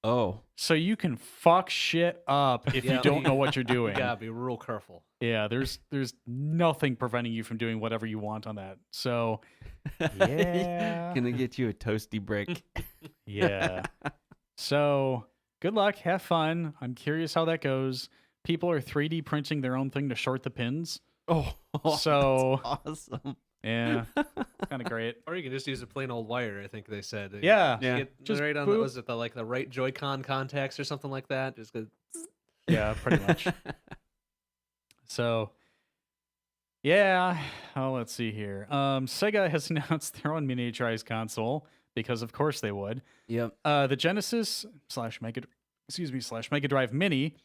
Oh. So you can fuck shit up if you Yeah, don't know what you're You doing. gotta be real careful. Yeah, there's nothing preventing you from doing whatever you want on that. So yeah. Gonna get you a toasty brick. Yeah. So good luck, have fun. I'm curious how that goes. People are 3D printing their own thing to short the pins. Oh, So- that's awesome. Yeah, kind of great. Or you can just use a plain old wire. I think they said. Yeah, Yeah. Get Just right on. boop. Was it the like the right Joy-Con contacts or something like that? Just go. yeah, pretty much. So, yeah. Oh, let's see here. Sega has announced their own miniaturized console because, of course, they would. Yep. The Genesis slash Mega Drive Mini.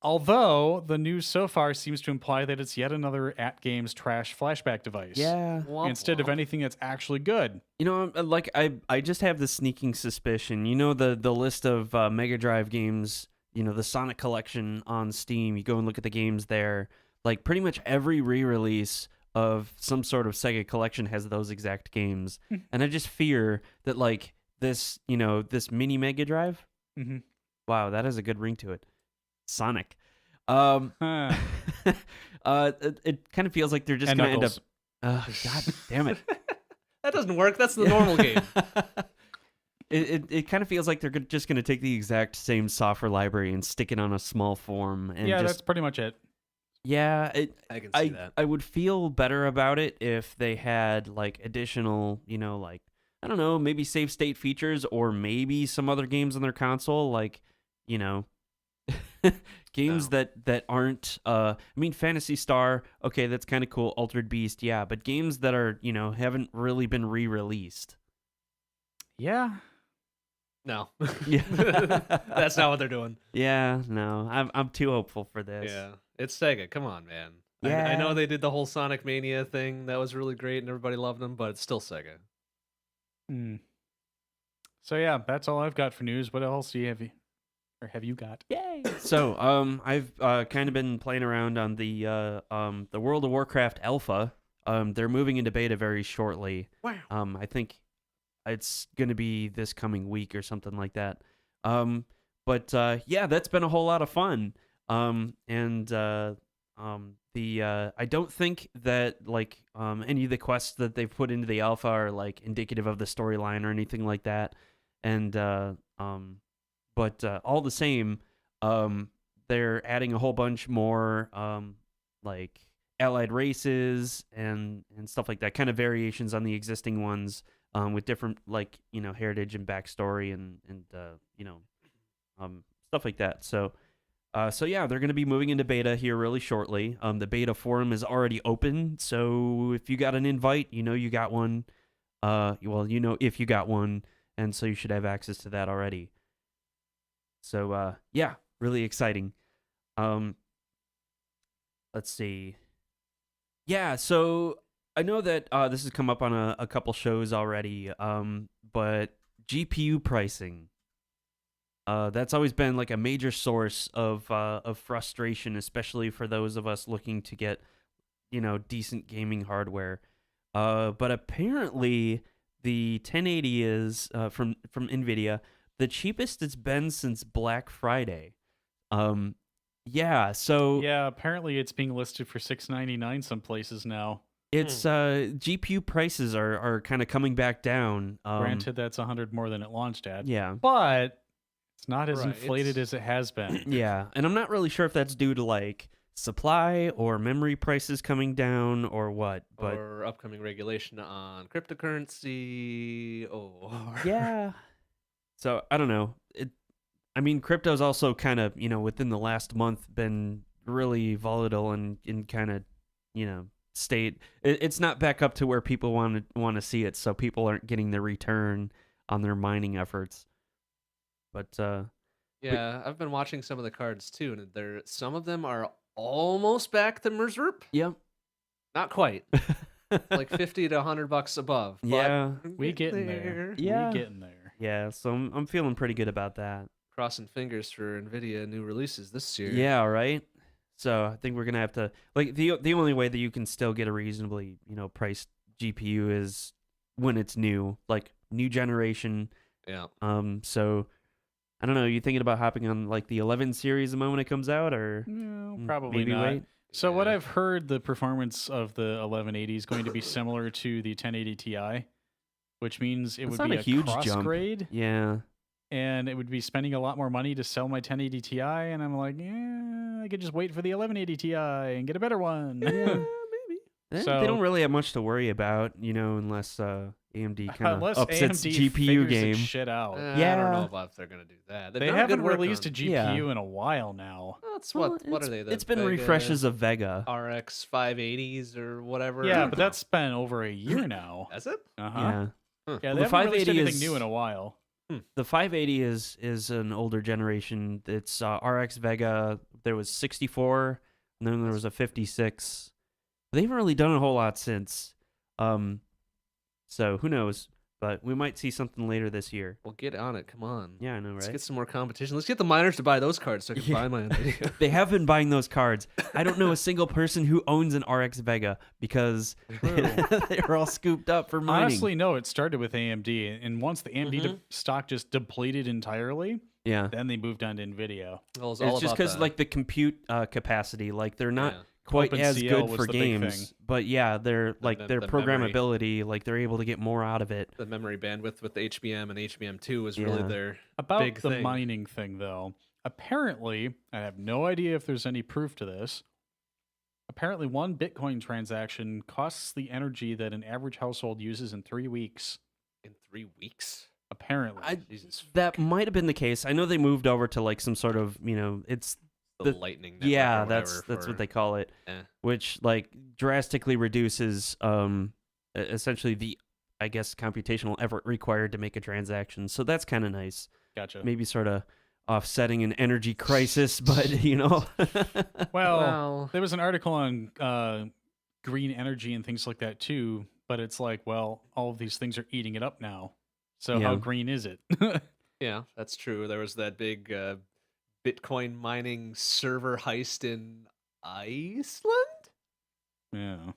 Although the news so far seems to imply that it's yet another at games trash flashback device. Yeah. Instead of anything that's actually good. You know, like I just have this sneaking suspicion. You know, the list of Mega Drive games. You know, the Sonic collection on Steam. You go and look at the games there. Like pretty much every re-release of some sort of Sega collection has those exact games, and I just fear that like this, you know, this mini Mega Drive. Mm-hmm. Wow, that has a good ring to it. Sonic. Huh. It kind of feels like they're just And gonna end up. Knuckles. God damn it. That doesn't work. That's the normal game. It kind of feels like they're just going to take the exact same software library and stick it on a small form. And Yeah, just, that's pretty much it. yeah. I can see that. I would feel better about it if they had like additional, you know, like I don't know, maybe save state features or maybe some other games on their console, like you know, games that aren't. I mean, Phantasy Star, okay, that's kind of cool. Altered Beast, yeah, but games that are haven't really been re-released. Yeah. No. Yeah. That's not what they're doing. Yeah, no, I'm too hopeful for this. Yeah. It's Sega. Come on, man. I Yeah. know they did the whole Sonic Mania thing. That was really great and everybody loved them, but it's still Sega. Mm. So yeah, that's all I've got for news. What else do you have? Have you got? Yay! So, I've kind of been playing around on the World of Warcraft alpha. They're moving into beta very shortly. Wow. I think it's going to be this coming week or something like that. But yeah, that's been a whole lot of fun. I don't think that like any of the quests that they've put into the alpha are like indicative of the storyline or anything like that. And but all the same, they're adding a whole bunch more like allied races and stuff like that, kind of variations on the existing ones, with different like heritage and backstory and stuff like that. So yeah, they're going to be moving into beta here really shortly. The beta forum is already open, so if you got an invite, you got one. If you got one, and so you should have access to that already. So yeah, really exciting. Let's see. Yeah, so I know that this has come up on a couple shows already, but GPU pricing. That's always been like a major source of frustration, especially for those of us looking to get, decent gaming hardware. But apparently the 1080 is from NVIDIA the cheapest it's been since Black Friday. Yeah, so Yeah, apparently it's being listed for $699 some places now. it's GPU prices are kind of coming back down. Granted, that's 100 more than it launched at. Yeah. But it's not as Right, inflated it's- as it has been. Yeah, and I'm not really sure if that's due to like supply or memory prices coming down or what, but or upcoming regulation on cryptocurrency, or yeah. So I don't know. I mean, crypto's also kind of within the last month been really volatile and in kind of state. It's not back up to where people want to see it, so people aren't getting the return on their mining efforts. But yeah, I've been watching some of the cards too, and some of them are almost back to MrBond. Yep. Not quite. Like 50 to $100 above. But Yeah. We getting there. Yeah. We getting there. Yeah. So I'm feeling pretty good about that. Crossing fingers for NVIDIA new releases this year. Yeah. Right. So I think we're gonna have to like the only way that you can still get a reasonably priced GPU is when it's new, like new generation. Yeah. So I don't know. You thinking about hopping on like the 11 series the moment it comes out, or No, probably maybe not. wait? So what Yeah. I've heard, the performance of the 1180 is going to be similar to the 1080 Ti, which means it That's would not be a a huge cross jump. grade, Yeah. and it would be spending a lot more money to sell my 1080 Ti. And I'm like, yeah, I could just wait for the 1180 Ti and get a better one. Yeah, maybe. They So- don't really have much to worry about, unless AMD kind of Unless ups its AMD GPU figures game. its shit out. I don't Yeah. know about if they're gonna do that. They've They done haven't good work released a on- GPU in a while now. That's Well, what are they? The It's been Vega refreshes of Vega. RX 580s or whatever. Yeah, but that's been over a year now. Has it? Uh-huh. Yeah. Yeah, Well, they the haven't released 580 anything is- new in a while. The 580 is an older generation. It's RX Vega. There was 64, and then there was a 56. They haven't really done a whole lot since. So who knows? But we might see something later this year. Well, get on it. Come on. Yeah, I know, Let's right? get some more competition. Let's get the miners to buy those cards so I can Yeah. buy my NVIDIA. They have been buying those cards. I don't know a single person who owns an RX Vega because they're all scooped up for mining. Honestly, no, it started with AMD, and once the AMD Mhm. stock just depleted entirely, yeah. then they moved on to NVIDIA. Well, it's It's all just about because the- like the compute capacity, like they're not yeah. quite as OpenCL good was for the big games, thing. but yeah, they're like their the memory. programmability, like they're able to get more out of it. the memory bandwidth with the HBM and HBM2 is really Yeah. their About big the thing. mining thing, though, apparently, I have no idea if there's any proof to this. Apparently, one Bitcoin transaction costs the energy that an average household uses in 3 weeks. in 3 weeks. Apparently. Jesus, That might have been the case. I know they moved over to like some sort of, it's the the- lightning network yeah, or that's whatever what for- they call it, eh. which like drastically reduces essentially the I guess computational effort required to make a transaction. So that's kind of nice. Gotcha. Maybe sort of offsetting an energy crisis, but Well, Well, there was an article on green energy and things like that too, but it's like, well, all of these things are eating it up now. So how Yeah. green is it? yeah, that's true. There was that big Bitcoin mining server heist in Iceland, Yeah.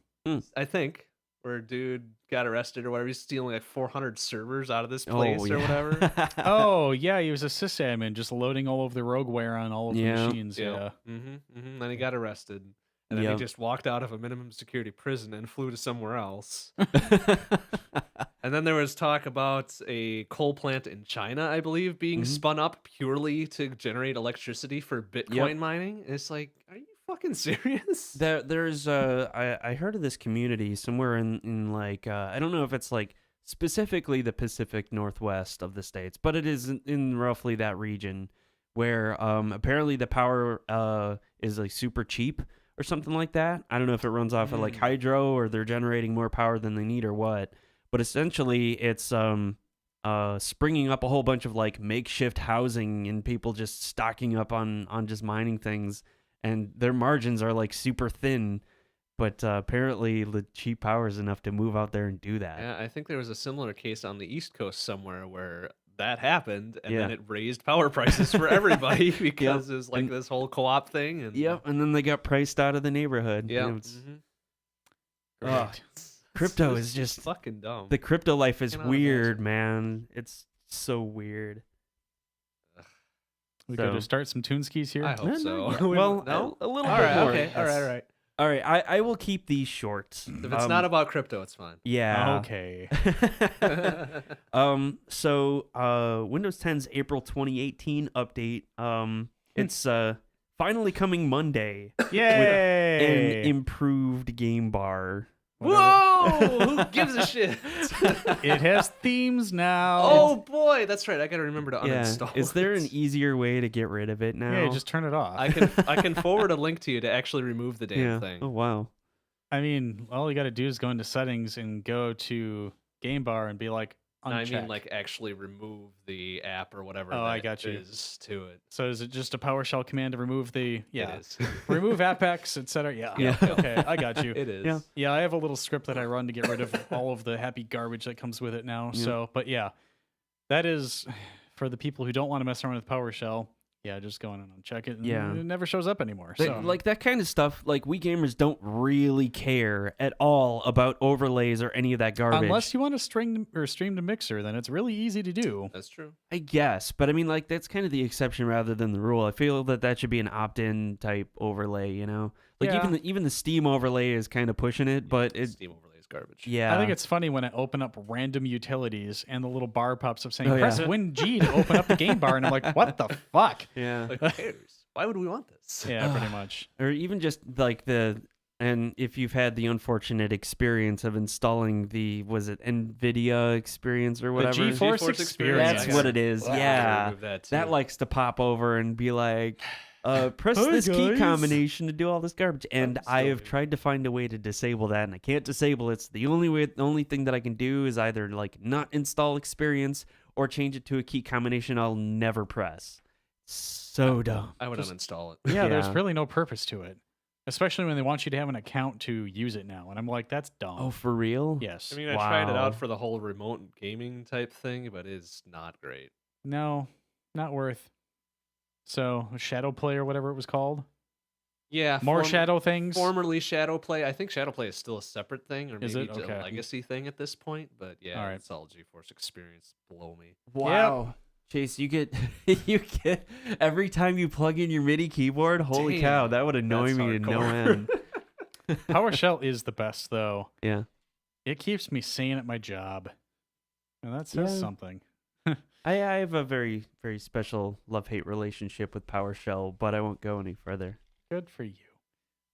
I think, where a dude got arrested or whatever. He's stealing like 400 servers out of this Oh, place or whatever. Oh, yeah, he was a sysadmin just loading all of the rogueware on all of the Yeah. machines. Yeah. Then he got arrested. And then Yep. he just walked out of a minimum security prison and flew to somewhere else. And then there was talk about a coal plant in China, I believe, being Mhm. spun up purely to generate electricity for Bitcoin Yep. mining. It's like, are you fucking serious? There's I heard of this community somewhere in like I don't know if it's like specifically the Pacific Northwest of the states, but it is in roughly that region where apparently the power is like super cheap or something like that. I don't know if it runs off of like hydro or they're generating more power than they need or what. But essentially, it's springing up a whole bunch of like makeshift housing and people just stocking up on just mining things, and their margins are like super thin. But apparently, the cheap power is enough to move out there and do that. Yeah, I think there was a similar case on the East Coast somewhere where that happened, and then Yeah. it raised power prices for everybody because it was like And- this whole co-op thing. And Yep, and then they got priced out of the neighborhood. yeah, It's- Ugh. Crypto It's is just fucking dumb. the crypto life is Cannot weird, man. It's so weird. We So- go to start some tune skis here. I hope No, so. no, well, no. a little All bit right, more. okay, all right. All right, I will keep these short. If it's not about crypto, it's fine. yeah. Okay. So Windows 10's April 2018 update. It's finally coming Monday. An Yay! improved game bar. Whoa! Who gives a shit? It has themes now. Oh boy, that's right. I gotta remember to Yeah. uninstall. Is there an it. easier way to get rid of it now? Yeah, just turn it off. I can forward a link to you to actually remove the damn yeah. thing. Oh wow. I mean, all you got to do is go into settings and go to game bar and be like, No, I mean, uncheck. like, actually remove the app or whatever Oh, I that got you. is to it. So is it just a PowerShell command to remove the It is. remove Apex, etc.? Yeah. Yeah. Okay, I got you. It is. Yeah. Yeah, I have a little script that I run to get rid of all of the happy garbage that comes with it now. Yeah. So, but yeah, that is for the people who don't want to mess around with PowerShell. Yeah, just go in and uncheck it, and Yeah. it never shows up anymore. That- So like that kind of stuff, like we gamers don't really care at all about overlays or any of that garbage. unless you want to stream to Mixer, then it's really easy to do. That's true. I guess, but I mean, like that's kind of the exception rather than the rule. I feel that should be an opt-in type overlay. You know, like Yeah. even the Steam overlay is kind of pushing it, but it Steam overlay is garbage. yeah. I think it's funny when I open up random utilities and the little bar pops up saying Oh, yeah. press Win G to open up the game bar, and I'm like, what the fuck? yeah. Like, who cares? Why would we want this? Yeah, pretty much. Or even just like and if you've had the unfortunate experience of installing was it NVIDIA experience or whatever? The GeForce GeForce experience. That's what it is. Well, I gotta Yeah. remove that, That too. likes to pop over and be like, press Hi, this key guys. combination to do all this garbage. And I'm I still have doing tried to find a way to disable that, and I can't disable it. So the only thing that I can do is either like not install experience or change it to a key combination I'll never press. So dumb. I would Just- uninstall it. Yeah, there's Yeah. really no purpose to it, especially when they want you to have an account to use it now. And I'm like, that's dumb. Oh, for real? Yes. I mean, I tried it Wow. out for the whole remote gaming type thing, but it's not great. No, not worth. So Shadow Play or whatever it was called. Yeah, More Shadow things. Formerly Shadowplay. I think Shadowplay is still a separate thing, or Is maybe it? Okay. a legacy thing at this point. But yeah, All right. it's all GeForce Experience below me. Wow. Chase, you get you get every time you plug in your MIDI keyboard. Holy cow, Damn, that would annoy that's me to no hardcore. end. PowerShell is the best though. Yeah. It keeps me sane at my job, and that says Yeah. something. I have a very, very special love-hate relationship with PowerShell, but I won't go any further. Good for you.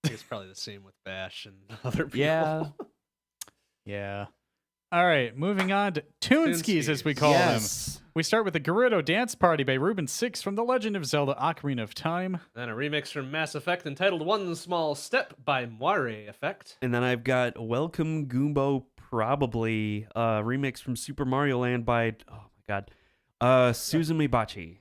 I think it's probably the same with Bash and other people. Yeah. Yeah. All right, moving on to Toonskis, as we call them. Yes. We start with the Gerudo Dance Party by Ruben 6 from The Legend of Zelda Ocarina of Time. Then a remix from Mass Effect entitled One Small Step by Moire Effect. And then I've got Welcome Goombo, probably remix from Super Mario Land by, oh my god, Suzumi Bachi.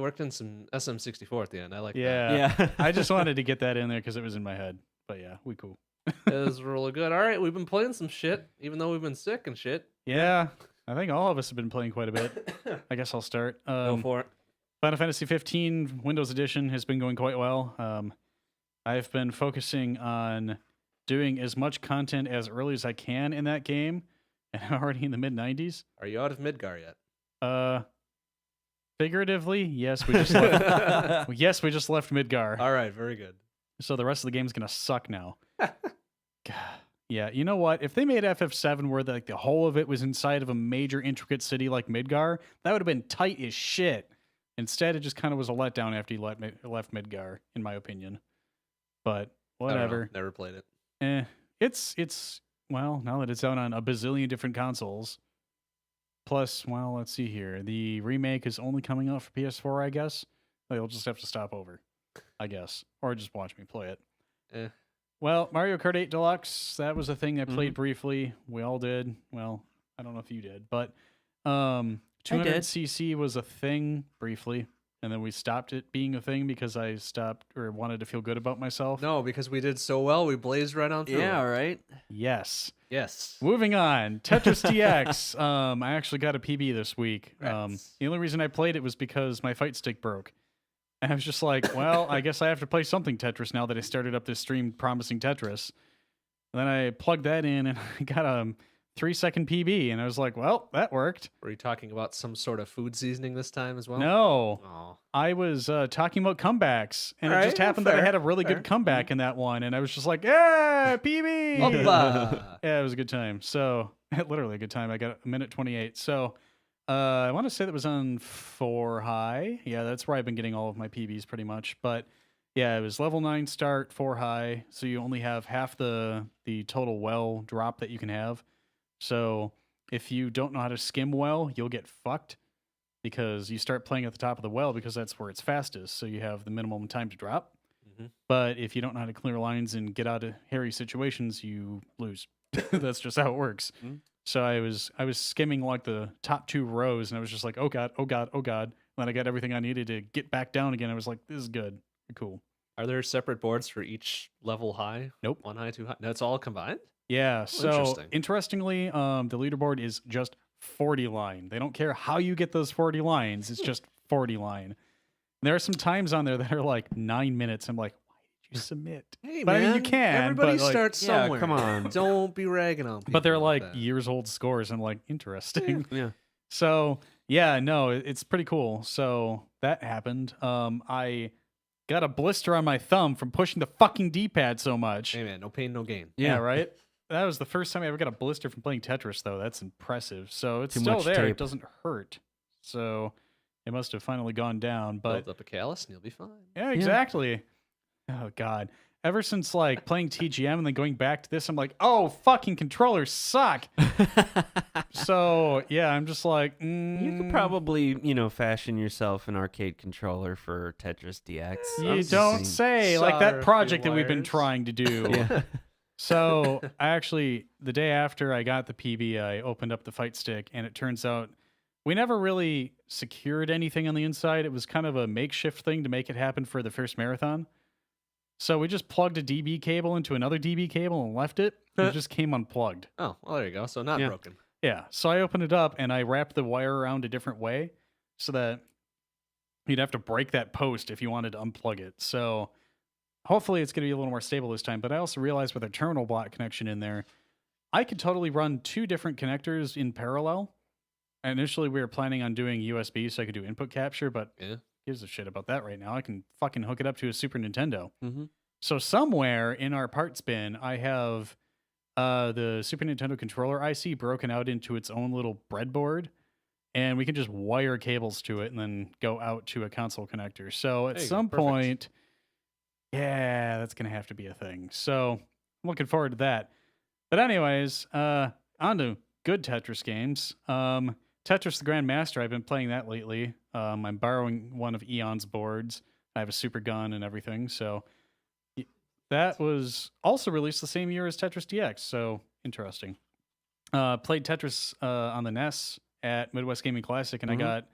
worked in some SM64 at the end. I like that. Yeah. I just wanted to get that in there because it was in my head. But yeah, we cool. It was really good. All right, we've been playing some shit, even though we've been sick and shit. Yeah, I think all of us have been playing quite a bit. I guess I'll start. Go for it. Final Fantasy 15 Windows Edition has been going quite well. I've been focusing on doing as much content as early as I can in that game, and I'm already in the mid 90s. Are you out of Midgar yet? Figuratively, yes, we just left. Yes, we just left Midgar. All right, very good. So the rest of the game's gonna suck now. God. Yeah, you know what? If they made FF7 where the whole of it was inside of a major intricate city like Midgar, that would have been tight as shit. Instead, it just kind of was a letdown after you left Midgar, in my opinion. But whatever. Never played it. It's well, now that it's out on a bazillion different consoles. Plus, well, let's see here. The remake is only coming out for PS4, I guess. You'll just have to stop over, I guess, or just watch me play it. Well, Mario Kart 8 Deluxe, that was a thing I played briefly. We all did. Well, I don't know if you did, but 200cc was a thing briefly, and then we stopped it being a thing because I stopped or wanted to feel good about myself. No, because we did so well, we blazed right on through. Yeah, it. right. Yes. Yes. Moving on, Tetris DX. I actually got a PB this week. Rats. The only reason I played it was because my fight stick broke. And I was just like, well, I guess I have to play something Tetris now that I started up this stream promising Tetris. And then I plugged that in and I got a 3-second PB. And I was like, well, that worked. Were you talking about some sort of food seasoning this time as well? No. Oh. I was talking about comebacks. And All it just right, happened that I fair, had a really fair. good comeback in that one. And I was just like, yeah, PB. Hoppa. Yeah, it was a good time. So, literally a good time. I got a minute 28. So, I want to say that was on 4 high. Yeah, that's where I've been getting all of my PBs pretty much. But yeah, it was level 9 start, 4 high. So you only have half the total well drop that you can have. So if you don't know how to skim well, you'll get fucked because you start playing at the top of the well because that's where it's fastest. So you have the minimum time to drop. But if you don't know how to clear lines and get out of hairy situations, you lose. That's just how it works. So I was skimming like the top 2 rows, and I was just like, oh god, oh god, oh god. And then I got everything I needed to get back down again. I was like, this is good, cool. Are there separate boards for each level high? Nope. 1 high, 2 high. That's all combined. Yeah. So Interesting. interestingly, the leaderboard is just 40 line. They don't care how you get those 40 lines. It's just 40 line. And there are some times on there that are like 9 minutes. I'm like, you submit. Hey, But I man, mean, you can, Everybody but, like, starts yeah, somewhere. come on. Don't be ragging on people. But they're like that. years old scores. I'm like, interesting. Yeah. So yeah, no, it's pretty cool. So that happened. I got a blister on my thumb from pushing the fucking D-pad so much. Hey, man, no pain, no gain. Yeah, right? That was the first time I ever got a blister from playing Tetris, though. That's impressive. So it's Too still much there. tape. It doesn't hurt. So it must have finally gone down. But Build up a callus and you'll be fine. yeah, exactly. Oh, God. Ever since like playing TGM and then going back to this, I'm like, oh, fucking controllers suck. So yeah, I'm just like, You could probably, fashion yourself an arcade controller for Tetris DX. You don't say. Like that Solder a project few that we've been wires. trying to do. Yeah. So I actually, the day after I got the PB, I opened up the fight stick, and it turns out we never really secured anything on the inside. It was kind of a makeshift thing to make it happen for the first marathon. So we just plugged a DB cable into another DB cable and left it. It just came unplugged. Oh, well, there you go. So not Yeah. broken. Yeah. So I opened it up and I wrapped the wire around a different way so that you'd have to break that post if you wanted to unplug it. So hopefully it's going to be a little more stable this time. But I also realized with a terminal block connection in there, I could totally run 2 different connectors in parallel. Initially, we were planning on doing USB so I could do input capture, but Yeah. gives a shit about that right now. I can fucking hook it up to a Super Nintendo. Mm-hmm. So somewhere in our parts bin, I have the Super Nintendo controller IC broken out into its own little breadboard, and we can just wire cables to it and then go out to a console connector. So at There you go, some perfect. point, yeah, that's going to have to be a thing. So I'm looking forward to that. But anyways, on to good Tetris games. Tetris the Grandmaster, I've been playing that lately. I'm borrowing one of Eon's boards. I have a super gun and everything. So that was also released the same year as Tetris DX. So interesting. Played Tetris on the NES at Midwest Gaming Classic, and I got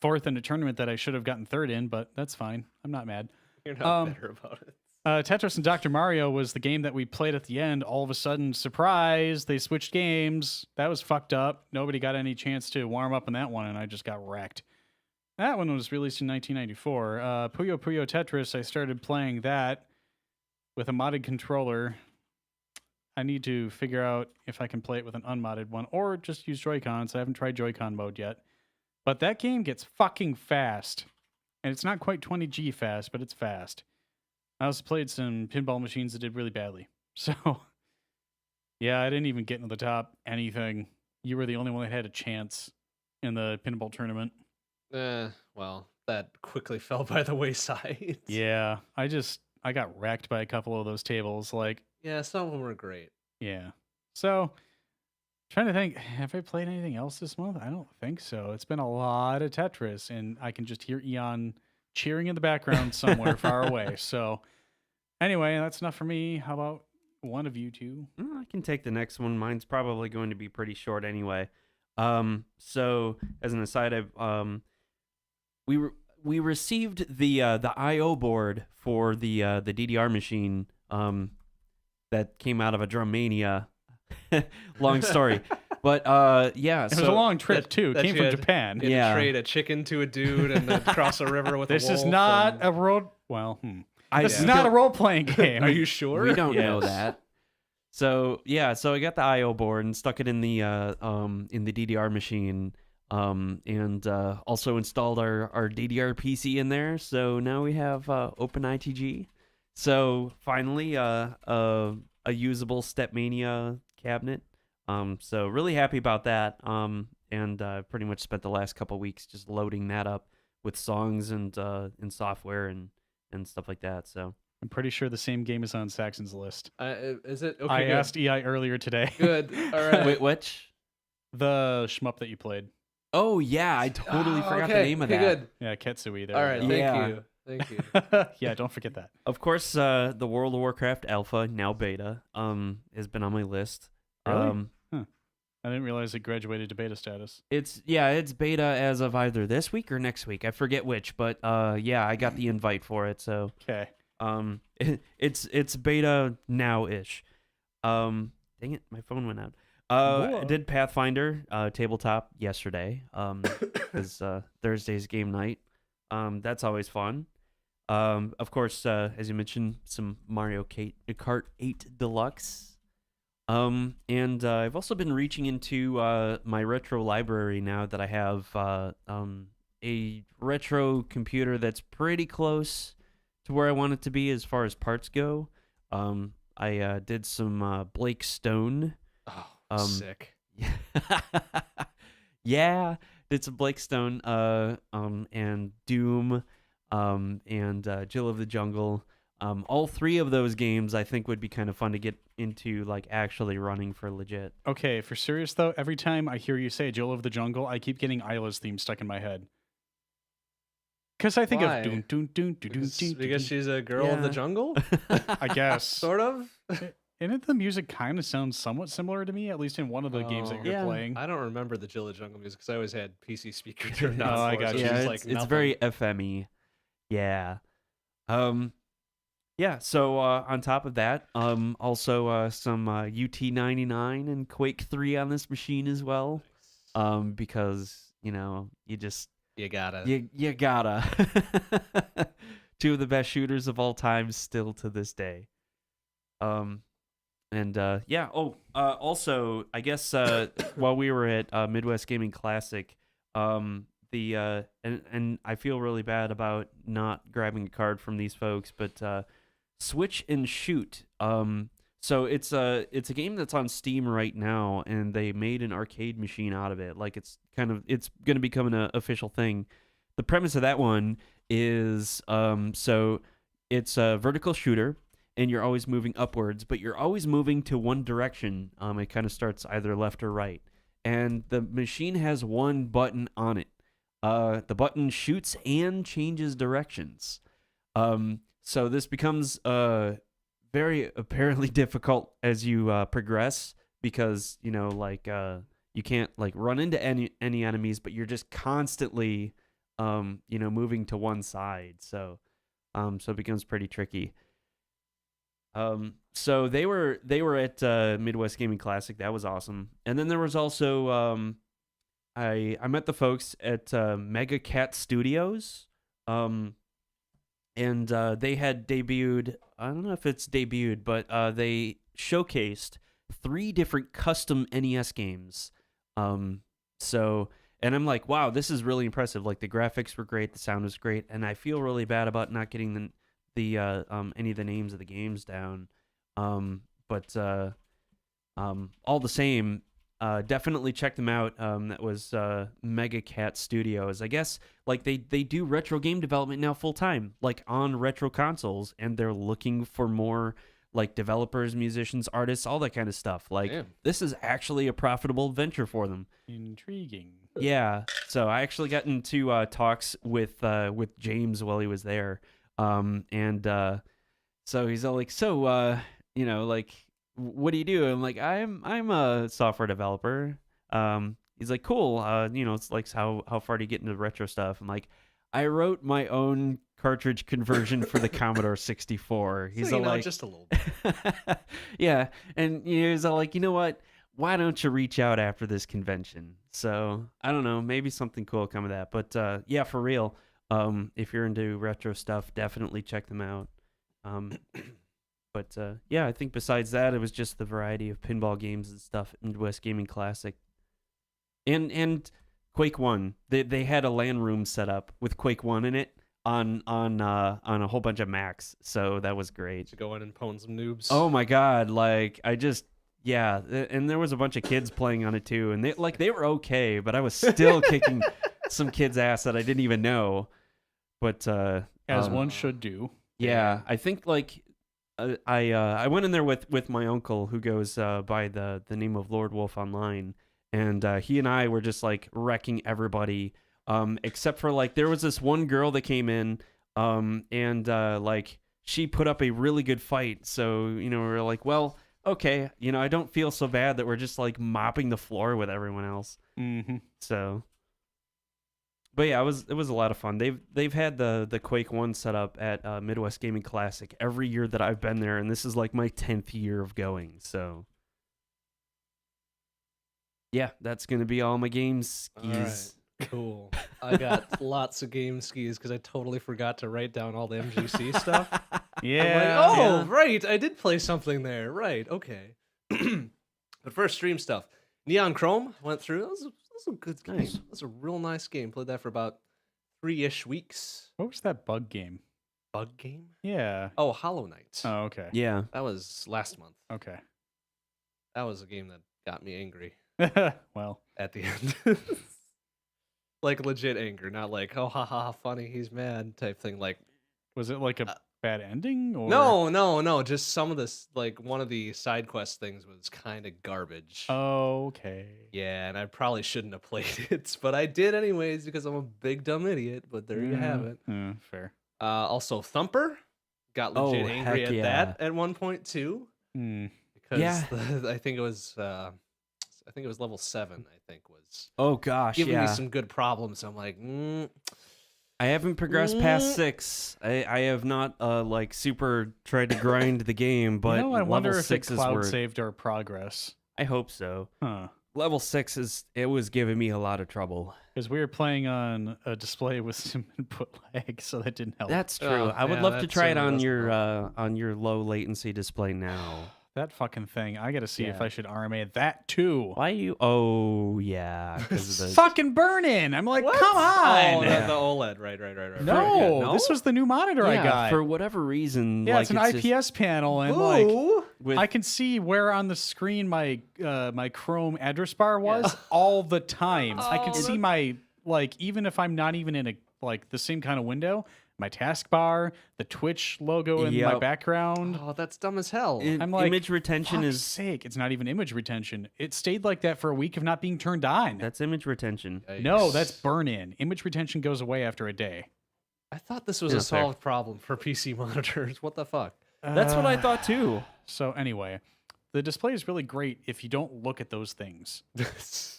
fourth in a tournament that I should have gotten third in, but that's fine. I'm not mad. You're not better about it. Tetris and Dr. Mario was the game that we played at the end. All of a sudden, surprise, they switched games. That was fucked up. Nobody got any chance to warm up on that one, and I just got wrecked. That one was released in 1994. Puyo Puyo Tetris, I started playing that with a modded controller. I need to figure out if I can play it with an unmodded one or just use Joy-Cons. I haven't tried Joy-Con mode yet. But that game gets fucking fast. And it's not quite 20G fast, but it's fast. I also played some pinball machines that did really badly. So, yeah, I didn't even get into the top anything. You were the only one that had a chance in the pinball tournament. Well, that quickly fell by the wayside. Yeah, I got wrecked by a couple of those tables. Like, Yeah, some of them were great. yeah. So, trying to think, have I played anything else this month? I don't think so. It's been a lot of Tetris, and I can just hear Eon cheering in the background somewhere far away. So, anyway, that's enough for me. How about one of you two? I can take the next one. Mine's probably going to be pretty short anyway. So as an aside, we received the I/O board for the DDR machine that came out of a Drummania. Long story, but yeah, It was a long trip too. It that came you from had- Japan. You had Yeah. to trade a chicken to a dude and then cross a river with This a is wolf. not and- a role. Well, this is Yeah. not a role playing game. Are you sure? we don't know Yes. that. So yeah, so I got the I/O board and stuck it in the DDR machine, and also installed our DDR PC in there. So now we have OpenITG. So finally, a usable Stepmania cabinet. So really happy about that. And pretty much spent the last couple weeks just loading that up with songs and software and stuff like that. So I'm pretty sure the same game is on Saxxon's list. Is it? Okay, I good. asked EI earlier today. Good. All right. wait, which? The shmup that you played. Oh yeah, I totally forgot the name of that. Good. Yeah, Ketsui. There All we right. go. Thank Yeah. you. Thank you. Yeah, don't forget that. Of course, the World of Warcraft Alpha, now Beta, has been on my list. Really? I didn't realize it graduated to beta status. It's beta as of either this week or next week. I forget which, but yeah, I got the invite for it, so Okay. it's beta now-ish. Dang it, my phone went out. I did Pathfinder tabletop yesterday, because Thursday's game night. That's always fun. Of course, as you mentioned, some Mario Kart 8 Deluxe. And I've also been reaching into my retro library now that I have a retro computer that's pretty close to where I want it to be as far as parts go. I did some Blake Stone. Oh, sick. Yeah, did some Blake Stone and Doom and Jill of the Jungle. All three of those games I think would be kind of fun to get into, like actually running for legit. Okay, for serious though, every time I hear you say Jill of the Jungle, I keep getting Isla's theme stuck in my head. Because I think Why? of doon doon doon doon doon doon. Because she's a girl of the Yeah. jungle, I guess. sort of. And it, the music kind of sounds somewhat similar to me, at least in one of the games that you're Yeah. playing. I don't remember the Jill of the Jungle music because I always had PC speaker turned on. Oh, I for it, got so you. Yeah, she's it's, like it's nothing. very FME. Yeah. Yeah, so on top of that, also some UT99 and Quake 3 on this machine as well. Because, you know, you gotta. you gotta. Two of the best shooters of all time still to this day. And yeah, also I guess while we were at Midwest Gaming Classic, the and I feel really bad about not grabbing a card from these folks, but Switch and Shoot. So it's a game that's on Steam right now, and they made an arcade machine out of it. Like it's going to become an official thing. The premise of that one is so it's a vertical shooter, and you're always moving upwards, but you're always moving to one direction. It kind of starts either left or right, and the machine has one button on it. The button shoots and changes directions. So this becomes very apparently difficult as you progress, because you know, like you can't like run into any enemies, but you're just constantly moving to one side. So it becomes pretty tricky. So they were at Midwest Gaming Classic. That was awesome. And then there was also I met the folks at Mega Cat Studios. And they had debuted, I don't know if it's debuted, but they showcased 3 different custom NES games. And I'm like, wow, this is really impressive. Like, the graphics were great, the sound was great, and I feel really bad about not getting any of the names of the games down. But all the same, definitely check them out. That was Mega Cat Studios. I guess like they do retro game development now full time, like on retro consoles, and they're looking for more like developers, musicians, artists, all that kind of stuff. Like this is actually a profitable venture for them. Intriguing. Yeah. So I actually got into talks with James while he was there. So he's all like, like, what do you do? I'm like, I'm a software developer. He's like, cool. It's like how far do you get into retro stuff? I'm like, I wrote my own cartridge conversion for the Commodore 64. He's all like, just a little bit. yeah. And he's all like, you know what? Why don't you reach out after this convention? So I don't know, maybe something cool will come of that. But yeah, for real. If you're into retro stuff, definitely check them out. But yeah, I think besides that, it was just the variety of pinball games and stuff in Midwest Gaming Classic. And Quake 1, they had a LAN room set up with Quake 1 in it on a whole bunch of Macs, so that was great. To go in and pwn some noobs. Oh my god, like yeah, and there was a bunch of kids playing on it too, and they were okay, but I was still kicking some kids' ass that I didn't even know. But as one should do. Yeah, I think like I went in there with my uncle who goes by the name of Lord Wolf Online, and he and I were just like wrecking everybody, except for like there was this one girl that came in, and like she put up a really good fight. So we were like, well, okay, I don't feel so bad that we're just like mopping the floor with everyone else. Mm-hmm. So. But yeah, it was a lot of fun. They've had the Quake 1 set up at Midwest Gaming Classic every year that I've been there, and this is like my 10th year of going. So yeah, that's gonna be all my game skis. All right. Cool. I got lots of game skis because I totally forgot to write down all the MGC stuff. Yeah. I'm like, yeah. Right, I did play something there. Right, okay. But first, stream stuff. Neon Chrome went through. That was a good game. Nice. That was a real nice game. Played that for about 3-ish weeks. What was that bug game? Bug game? Yeah. Oh, Hollow Knight. Oh, okay. Yeah. That was last month. Okay. That was a game that got me angry Well, at the end. Like legit anger, not like, oh, ha, funny, he's mad type thing. Like, was it like a bad ending? Or no. Just some of this, like one of the side quest things was kind of garbage. Okay. Yeah, and I probably shouldn't have played it, but I did anyways because I'm a big dumb idiot. But there you have it. Fair. Also, Thumper got legit angry heck at yeah. that at one point too. Because Yeah. I think it was level 7. I think was Oh gosh, giving yeah. me some good problems. So I'm like, I haven't progressed past 6. I have not like super tried to grind the game, but I wonder level if 6 it is cloud where saved our progress. I hope so. Huh. Level 6 was giving me a lot of trouble. Because we were playing on a display with some input lag, so that didn't help. That's true. Oh, I would yeah, love to that try it certainly on your low latency display now. That fucking thing. I got to see if Yeah. I should RMA that too. Why you? Oh yeah, because of the Fucking burn-in. I'm like, What? come on. Oh, Yeah. the OLED, right. No, this was the new monitor I yeah, got. for whatever reason. Yeah, like, it's an IPS just panel, and like Ooh. with, I can see where on the screen my my Chrome address bar was all the time. I can Oh, see my even if I'm not even in the same kind of window, my taskbar, the Twitch logo in my Yep. background. Oh, that's dumb as hell. I'm like, image retention Fuck's is sake, it's not even image retention. It stayed like that for a week of not being turned on. that's image retention. No, Yikes. that's burn-in. Image retention goes away after a day. I thought this was Yeah, a fair. solved problem for PC monitors. What the fuck? That's what I thought too. So anyway, the display is really great if you don't look at those things.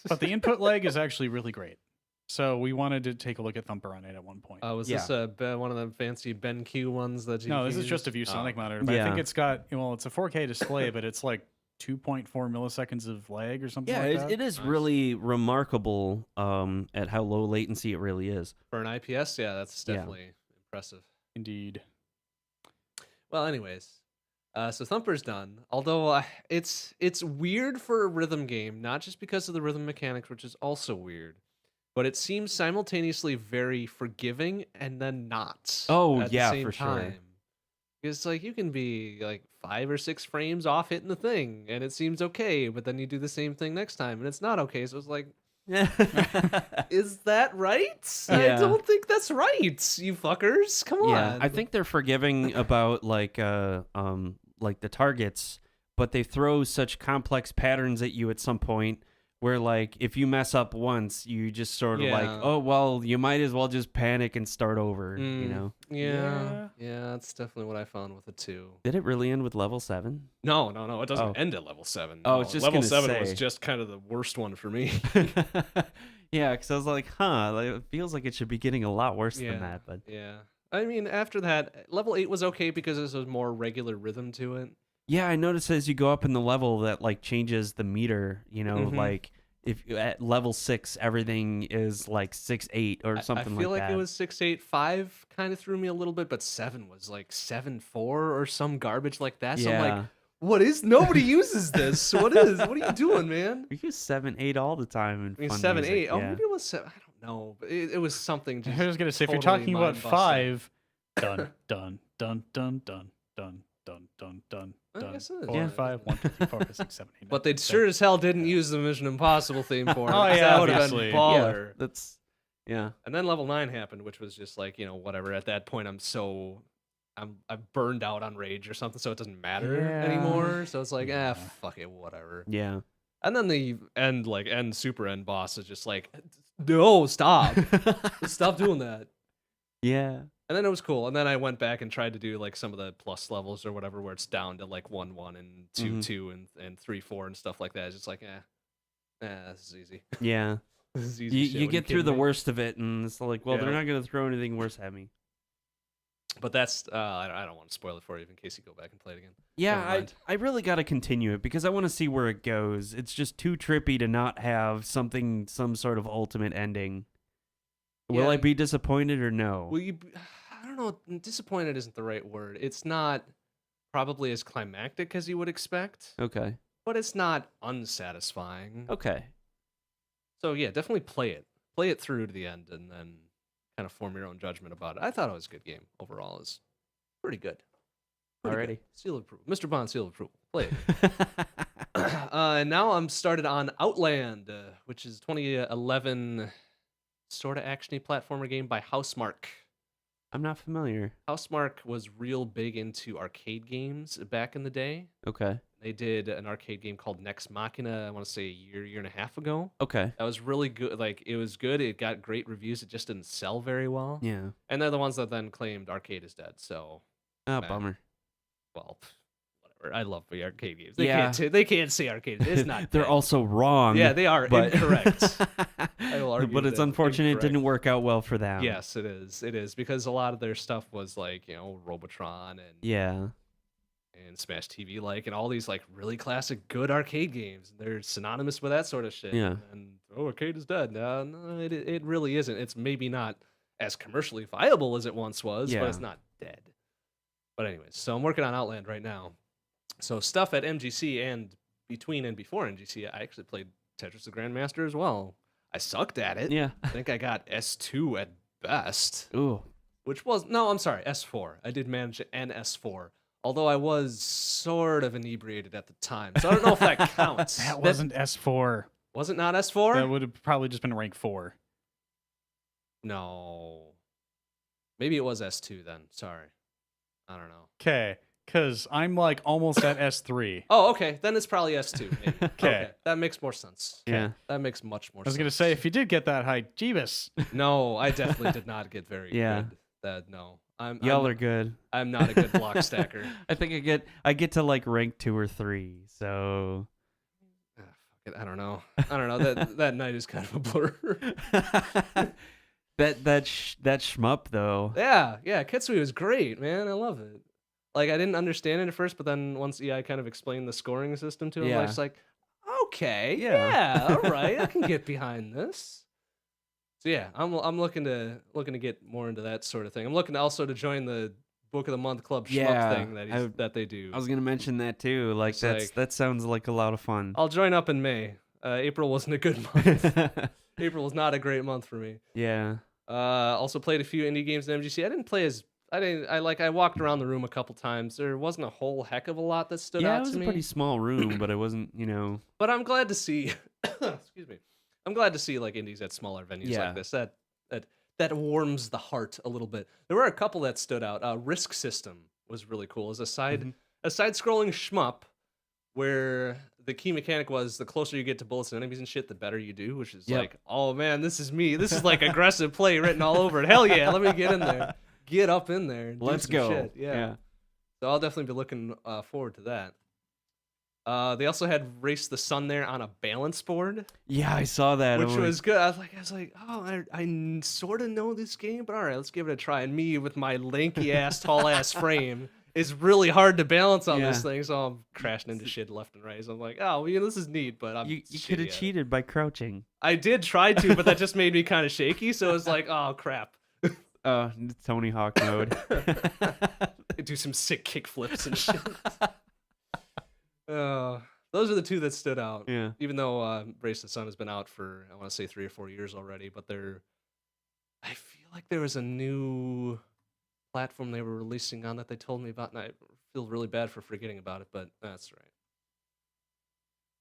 But the input lag is actually really great. So we wanted to take a look at Thumper on it at one point. Was Yeah. this one of the fancy BenQ ones that you No, this is used? just a ViewSonic monitor. But I think Yeah. it's got, well, it's a 4K display, but it's like 2.4 milliseconds of lag or something Yeah, like that. it is Nice. really remarkable at how low latency it really is. For an IPS, yeah, that's Yeah. definitely impressive. Indeed. Well, anyways, so Thumper's done. Although it's weird for a rhythm game, not just because of the rhythm mechanics, which is also weird, but it seems simultaneously very forgiving and then not. Oh, at yeah, the same for sure. time. It's like you can be like 5 or 6 frames off hitting the thing, and it seems okay, but then you do the same thing next time, and it's not okay. So it's like, is that right? I Yeah. don't think that's right, you fuckers. Come on. Yeah, I think they're forgiving about like the targets, but they throw such complex patterns at you at some point where like if you mess up once, you just sort of like, Yeah. oh well, you might as well just panic and start over, you know. Yeah, that's definitely what I found with it too. Did it really end with level 7? No, it doesn't Oh. end at level 7. Oh, I No, was just level gonna 7 was say. just kind of the worst one for me. Yeah, because I was like, like, it feels like it should be getting a lot worse Yeah. than that, but Yeah. I mean, after that, level 8 was okay because there's a more regular rhythm to it. yeah, I noticed as you go up in the level that like changes the meter, you know, Mhm. like if at level 6 everything is like 6-8 or I something feel like like that. it was 685 kind of threw me a little bit, but 7 was like 7.4 or some garbage like that. So I'm like, Yeah. what is? Nobody uses this. What are you doing, man? We use 7-8 all the time in I mean, fun 7, music, 8. Oh, yeah. maybe it was 7. I don't know. But it was something. Just I was gonna say, if you're totally talking about mind-busting. 5, dun dun dun dun dun dun dun dun dun I dun. guess it is. 4, Yeah. 5, 1, 2, 3, 4, 5, 6, 7, 8. But they sure as hell didn't use the Mission Impossible theme for it. Oh, 'cause yeah, that would have obviously. been baller. Yeah, that's yeah. And then level 9 happened, which was just like, whatever. At that point, I'm burned out on rage or something, so it doesn't matter Yeah. anymore. So it's like, Yeah. fuck it, whatever. Yeah. And then the end super end boss is just like, no, stop, stop doing that. Yeah. And then it was cool. And then I went back and tried to do like some of the plus levels or whatever, where it's down to like 1-1 and 2-2 and 3-4 and stuff like that. It's just like, this is easy. Yeah. This is easy. You, shit. you What are get through kidding the me? worst of it and it's like, well, they're Yeah. not going to throw anything worse at me. But that's I don't want to spoil it for you in case you go back and play it again. Yeah, Never I mind. I really got to continue it because I want to see where it goes. It's just too trippy to not have some sort of ultimate ending. Will Yeah. I be disappointed or no? Will you? I don't know. Disappointed isn't the right word. It's not probably as climactic as you would expect, Okay. but it's not unsatisfying. Okay. So yeah, definitely play it. Play it through to the end, and then kind of form your own judgment about it. I thought it was a good game overall. It's pretty good. Pretty good. Alrighty. Seal of approval. MrBond seal of approval. Play it. And now I'm started on Outland, which is 2011 sort of actiony platformer game by Housemarque. I'm not familiar. Housemarque was real big into arcade games back in the day. Okay. They did an arcade game called Nex Machina, I want to say a year and a half ago. Okay. That was really good. Like, it was good. It got great reviews. It just didn't sell very well. Yeah. And they're the ones that then claimed arcade is dead. So, Oh, Man. bummer. well, whatever. I love the arcade games. They Yeah. they can't say arcade. It's not They're dead. also wrong. Yeah, they are but... incorrect. I will argue but it's that unfortunate it incorrect. didn't work out well for them. Yes, it is. It is because a lot of their stuff was like, Robotron and Yeah. Smash TV and all these like really classic good arcade games. They're synonymous with that sort of shit. Yeah. And arcade is dead. No, it really isn't. It's maybe not as commercially viable as it once was, Yeah. but it's not dead. But anyways, so I'm working on Outland right now. So stuff at MGC and between and before MGC, I actually played Tetris the Grandmaster as well. I sucked at it. Yeah. I think I got S2 at best, Ooh. which was, no, I'm sorry, S4. I did manage an S4. Although I was sort of inebriated at the time. So I don't know if that counts. That wasn't S4. Was it not S4? That would have probably just been rank 4. No. Maybe it was S2 then. Sorry. I don't know. Okay, because I'm like almost at S3. Oh, okay. Then it's probably S2. Maybe. Okay. That makes more sense. Yeah. That makes much more I was sense. going to say, if you did get that high, Jeebus. No, I definitely did not get very Yeah. good. No. Y'all are good. I'm not a good block stacker. I think I get to like rank 2 or 3. So Ah, I don't know. I don't know. That night is kind of a blur. that shmup though. Yeah, Kitsui was great, man. I love it. Like I didn't understand it at first, but then once EI kind of explained the scoring system to him, I Yeah. was just like, okay, Yeah. yeah, all right, I can get behind this. So yeah, I'm looking to get more into that sort of thing. I'm looking also to join the Book of the Month Club shmup Yeah, thing that they do. I was gonna mention that too. Like It's that sounds like a lot of fun. I'll join up in May. April wasn't a good month. April was not a great month for me. Yeah. Also played a few indie games in MGC. I walked around the room a couple times. There wasn't a whole heck of a lot that stood Yeah, out it was to a me. pretty small room, but it wasn't, But I'm glad to see excuse me. I'm glad to see like indies at smaller venues Yeah. like this. That warms the heart a little bit. There were a couple that stood out. Risk System was really cool. As a side scrolling shmup where the key mechanic was the closer you get to bullets and enemies and shit, the better you do, which is Yep. like, oh man, this is me. This is like aggressive play written all over it. Hell yeah, let me get in there. Get up in there. And do Let's some go. Shit. Yeah. So I'll definitely be looking forward to that. They also had Race the Sun there on a balance board, Yeah, I saw that. which I'm like, was good. I was like, oh, I sort of know this game, but all right, let's give it a try. And me with my lanky ass, tall ass frame is really hard to balance on this Yeah. thing, so I'm crashing into shit left and right. So I'm like, oh, well, this is neat, but I'm you could shitty have at it. cheated by crouching. I did try to, but that just made me kind of shaky. So it was like, oh crap. Tony Hawk mode. Do some sick kick flips and shit. Those are the two that stood out. Yeah. Even though Race the Sun has been out for, I want to say 3 or 4 years already, but I feel like there was a new platform they were releasing on that they told me about, and I feel really bad for forgetting about it, but that's right.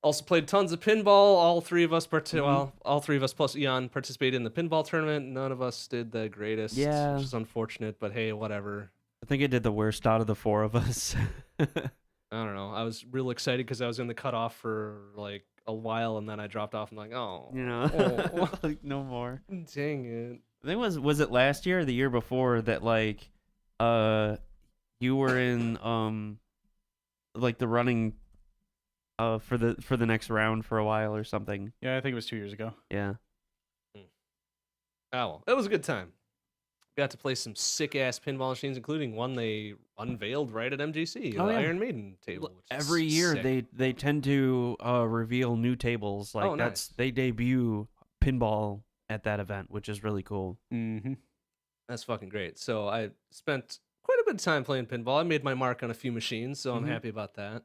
Also played tons of pinball. All three of us plus Eon participated in the pinball tournament. None of us did the greatest, Yeah. which is unfortunate, but hey, whatever. I think I did the worst out of the four of us. I don't know. I was real excited because I was in the cutoff for like a while, and then I dropped off. I'm like, oh, oh, like no more. dang it. I think was it last year or the year before that like you were in like the running for the next round for a while or something. Yeah, I think it was 2 years ago. Yeah. Oh well, it was a good time. Got to play some sick ass pinball machines, including one they unveiled right at MGC, Oh, the yeah. Iron Maiden table. Which is Every year sick. they tend to reveal new tables. Like Oh, nice. they debut pinball at that event, which is really cool. Mm-hmm. That's fucking great. So I spent quite a bit of time playing pinball. I made my mark on a few machines, so I'm Mhm. happy about that.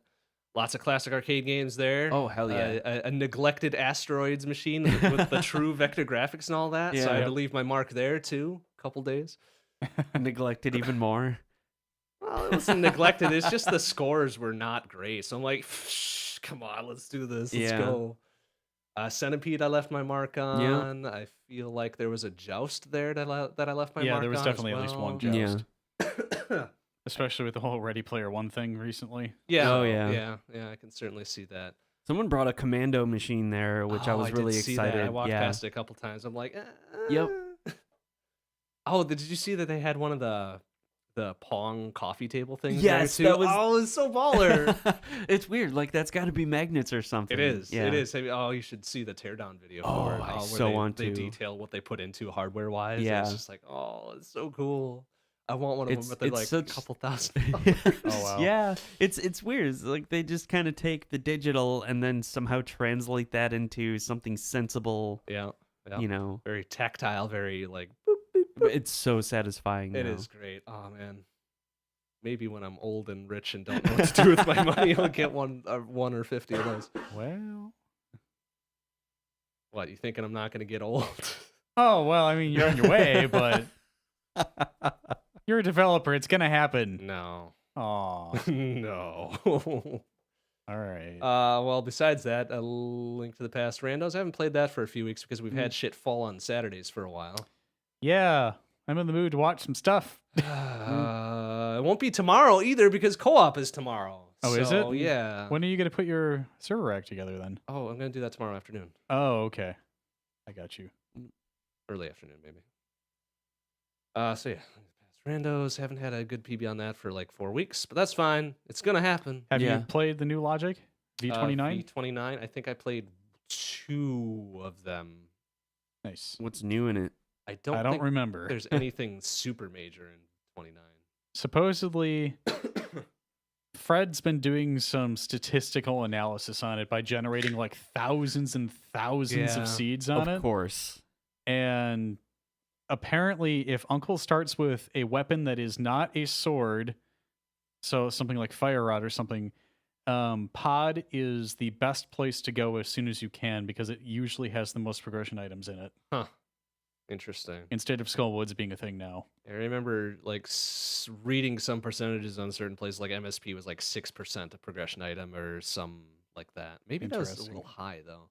Lots of classic arcade games there. Oh, hell yeah. A neglected Asteroids machine with the true vector graphics and all that. So I had Yeah. to leave my mark there too. A couple days. Neglected even more. Well, it wasn't neglected. It's just the scores were not great. So I'm like, come on, let's do this. Let's Yeah. go. Centipede, I left my mark on. I feel like there was a Joust there that I left my mark on. Yeah, there was as definitely at least one well. Joust. Yeah. Especially with the whole Ready Player One thing recently. Yeah. Oh, yeah. Yeah. I can certainly see that. Someone brought a commando machine there, which I Oh, was did really see excited. That. I walked yeah. past it a couple times. I'm like, Yep. Oh, did you see that they had one of the Pong coffee table things Yes, there too? that was- Oh, it's so baller. It's weird. Like that's got to be magnets or something. It is. Yeah. It is. Oh, you should see the teardown video Oh, for it. I where so want they to. detail what they put into hardware wise. Yeah. It's just like, oh, it's so cool. I want one of It's- them, but they're it's like such- a couple $1,000. Oh, wow. Yeah, it's weird. It's like they just kind of take the digital and then somehow translate that into something sensible. Yeah. You know, Very tactile, very like boop, boop, boop. but it's so satisfying. It now. is great. Oh man. Maybe when I'm old and rich and don't know what to do with my money, I'll get one or 50 of those. Well. What, you thinking I'm not going to get old? Oh, well, I mean, you're on your way, but you're a developer. It's going to happen. No. Aw. No. All right. Well, besides that, a Link to the Past randos. I haven't played that for a few weeks because we've Mm. had shit fall on Saturdays for a while. Yeah. I'm in the mood to watch some stuff. It won't be tomorrow either because co-op is tomorrow. Oh, is So, it? Yeah. When are you going to put your server rack together then? Oh, I'm going to do that tomorrow afternoon. Oh, okay. I got you. Early afternoon, maybe. So yeah, randos. Haven't had a good PB on that for like 4 weeks, but that's fine. It's gonna happen. Have Yeah. you played the new Logic? V29? V29. I think I played 2 of them. Nice. What's new in it? I don't I don't think remember. there's anything super major in 29. Supposedly, Fred's been doing some statistical analysis on it by generating like thousands and thousands Yeah, of seeds on Of it. course. And apparently, if Uncle starts with a weapon that is not a sword, so something like Fire Rod or something, Pod is the best place to go as soon as you can because it usually has the most progression items in it. Huh. Interesting. Instead of Skullwoods being a thing now. I remember like reading some percentages on certain places, like MSP was like 6% a progression item or some like that. Maybe that was a Interesting. little high though.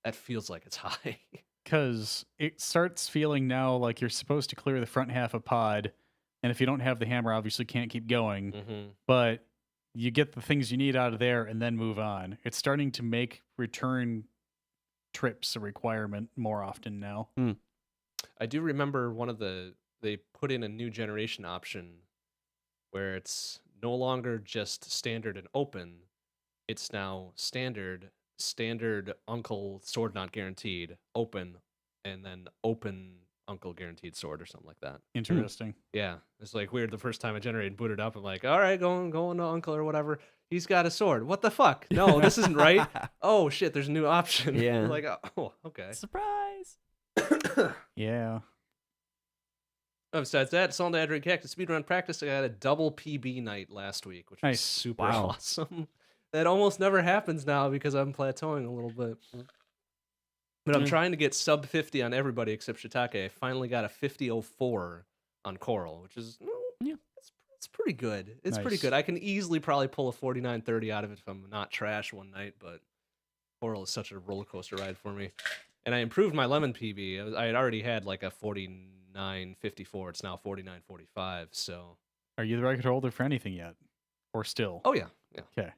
That feels like it's high. Because it starts feeling now like you're supposed to clear the front half of Pod, and if you don't have the hammer, obviously can't keep going. Mm-hmm. But you get the things you need out of there and then move on. It's starting to make return trips a requirement more often now. I do remember they put in a new generation option where it's no longer just standard and open. It's now standard Uncle sword not guaranteed, open, and then open Uncle guaranteed sword or something like that. Interesting. Yeah, it's like weird. The first time I generated, booted up, I'm like, all right, going to Uncle or whatever. He's got a sword. What the fuck? No, this isn't right. Oh shit, there's a new option. Yeah. Like, oh, okay. Surprise. Yeah. Besides that, Salt and Adrian Cactus speedrun practice. I got a double PB night last week, which was Nice. super Wow. awesome. That almost never happens now because I'm plateauing a little bit. But I'm Yeah. trying to get sub 50 on everybody except Shiitake. I finally got a 50.04 on Coral, which is Yeah. it's pretty good. It's pretty Nice. good. I can easily probably pull a 49.30 out of it if I'm not trash one night, but Coral is such a roller coaster ride for me. And I improved my lemon PB. I had already had like a 49.54. It's now 49.45. So, Are you the record holder for anything yet? Or still? oh yeah, yeah. Okay.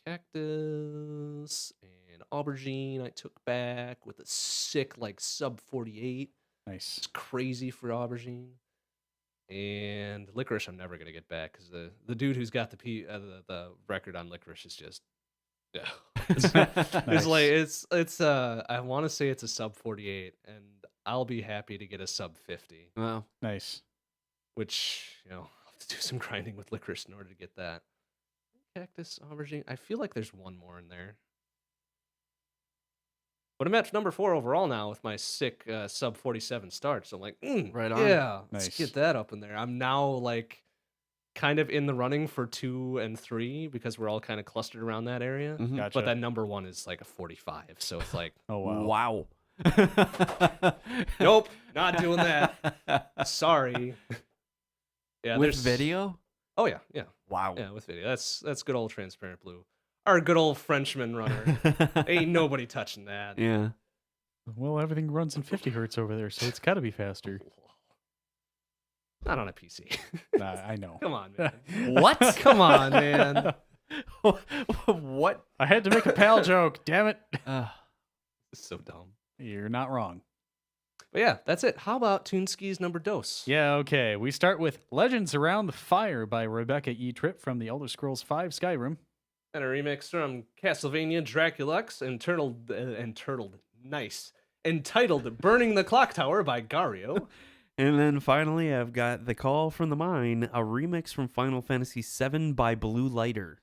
Cactus and aubergine I took back with a sick like sub 48. Nice. It's crazy for aubergine. And licorice I'm never gonna get back because the dude who's got the record on licorice is just it's Nice. like it's I want to say it's a sub 48 and I'll be happy to get a sub 50, Wow. Nice. which I'll have to do some grinding with licorice in order to get that. Cactus, aubergine. I feel like there's one more in there. But I'm at number 4 overall now with my sick sub 47 start. So I'm like, Right on. yeah, Nice. let's get that up in there. I'm now like kind of in the running for 2 and 3 because we're all kind of clustered around that area. Mhm. Gotcha. But that number 1 is like a 45. So it's like, Oh, wow. Wow. nope, not doing that. Sorry. Yeah, With there's video? Oh yeah, yeah. Wow. Yeah, with video. That's good old transparent blue. Our good old Frenchman runner. Ain't nobody touching that. Yeah. Well, everything runs in 50 hertz over there, so it's got to be faster. Not on a PC. Nah, I know. Come on, man. What? Come on, man. What? I had to make a pal joke. Damn it. It's so dumb. You're not wrong. But yeah, that's it. How about Toonski's number dos? Yeah, okay. We start with Legends Around the Fire by Rebecca E. Tripp from the Elder Scrolls V Skyrim. And a remix from Castlevania Draculux entitled Burning the Clock Tower by Gario. And then finally, I've got The Call from the Mine, a remix from Final Fantasy VII by Blue Lighter.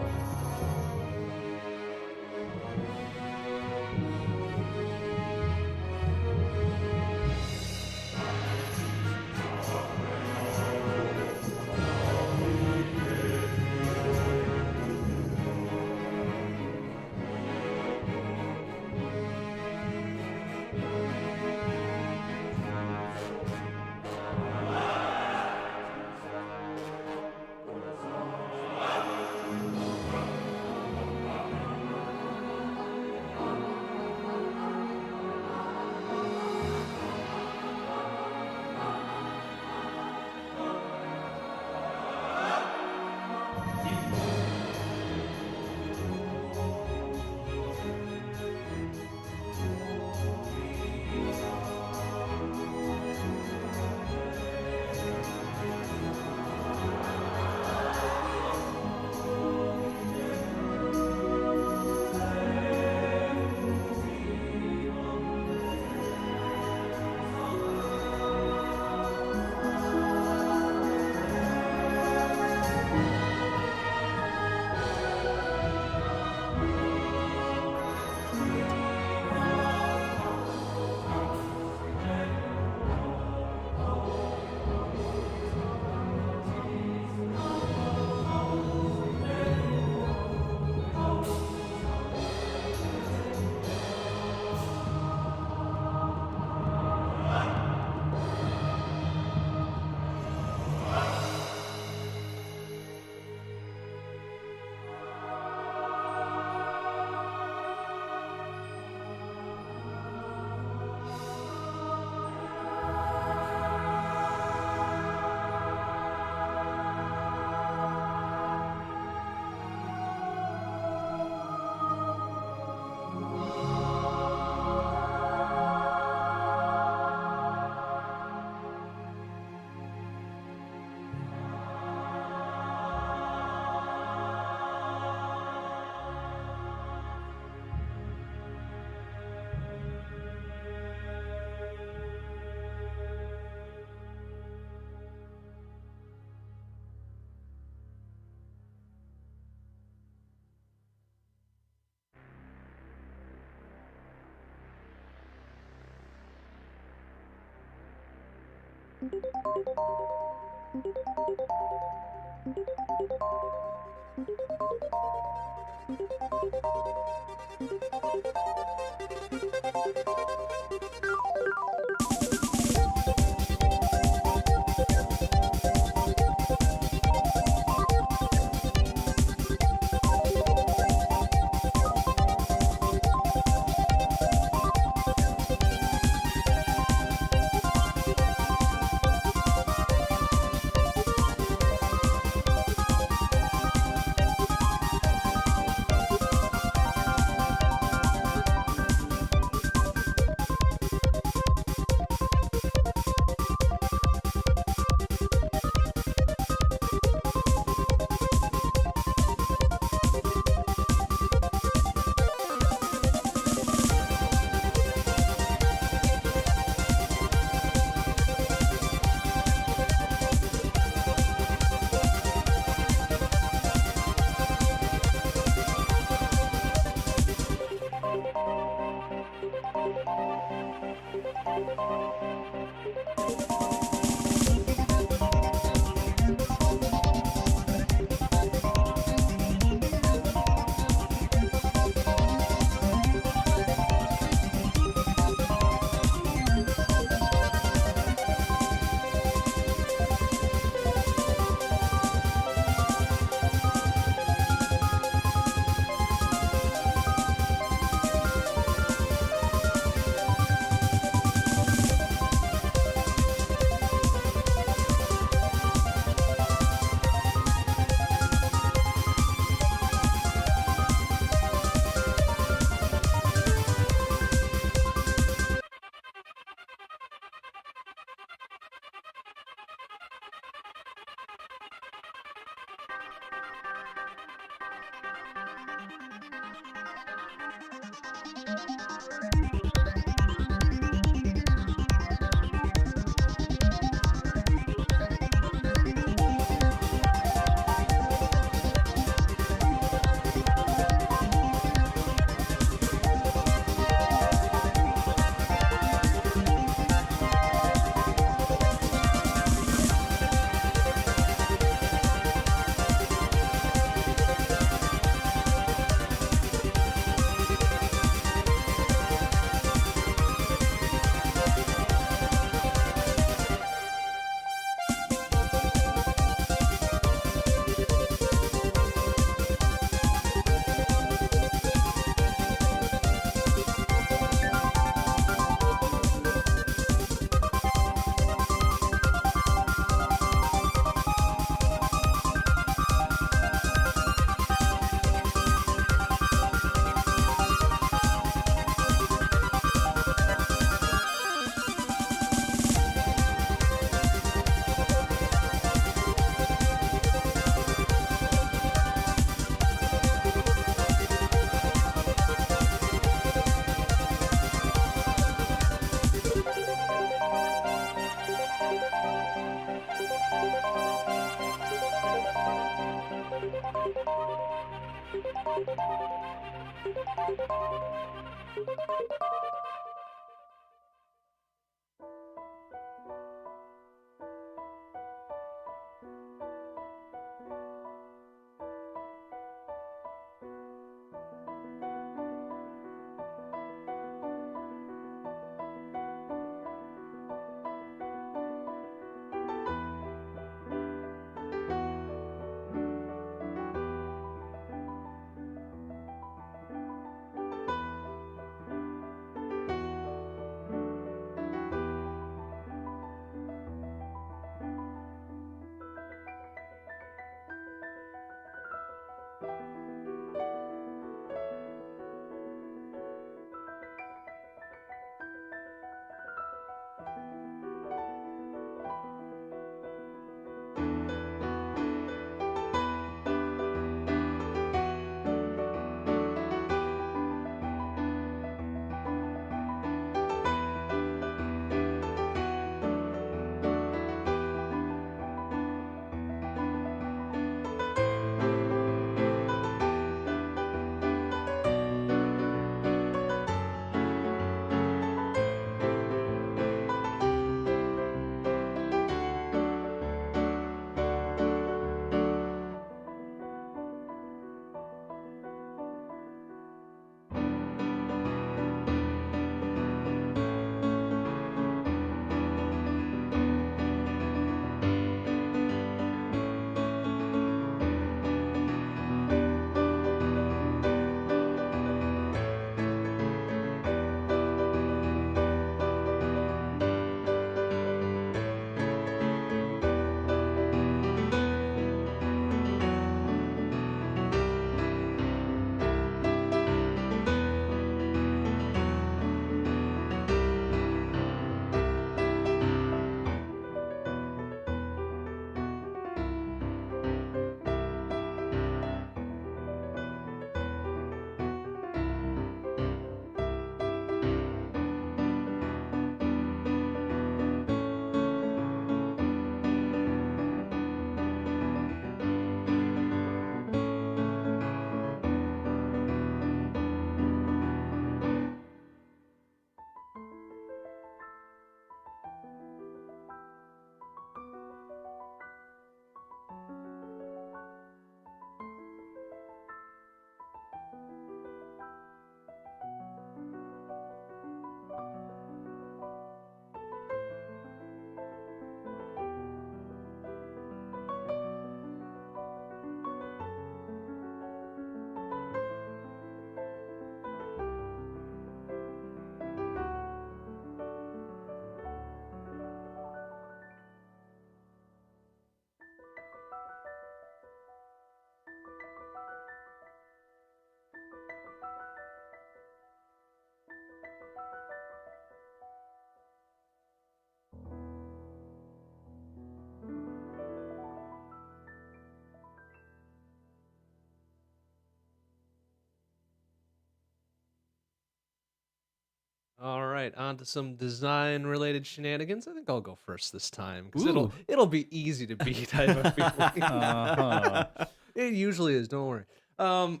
All right, on to some design-related shenanigans. I think I'll go first this time because Ooh. it'll be easy to beat. I have a feeling. Uh-huh. It usually is. Don't worry. Um,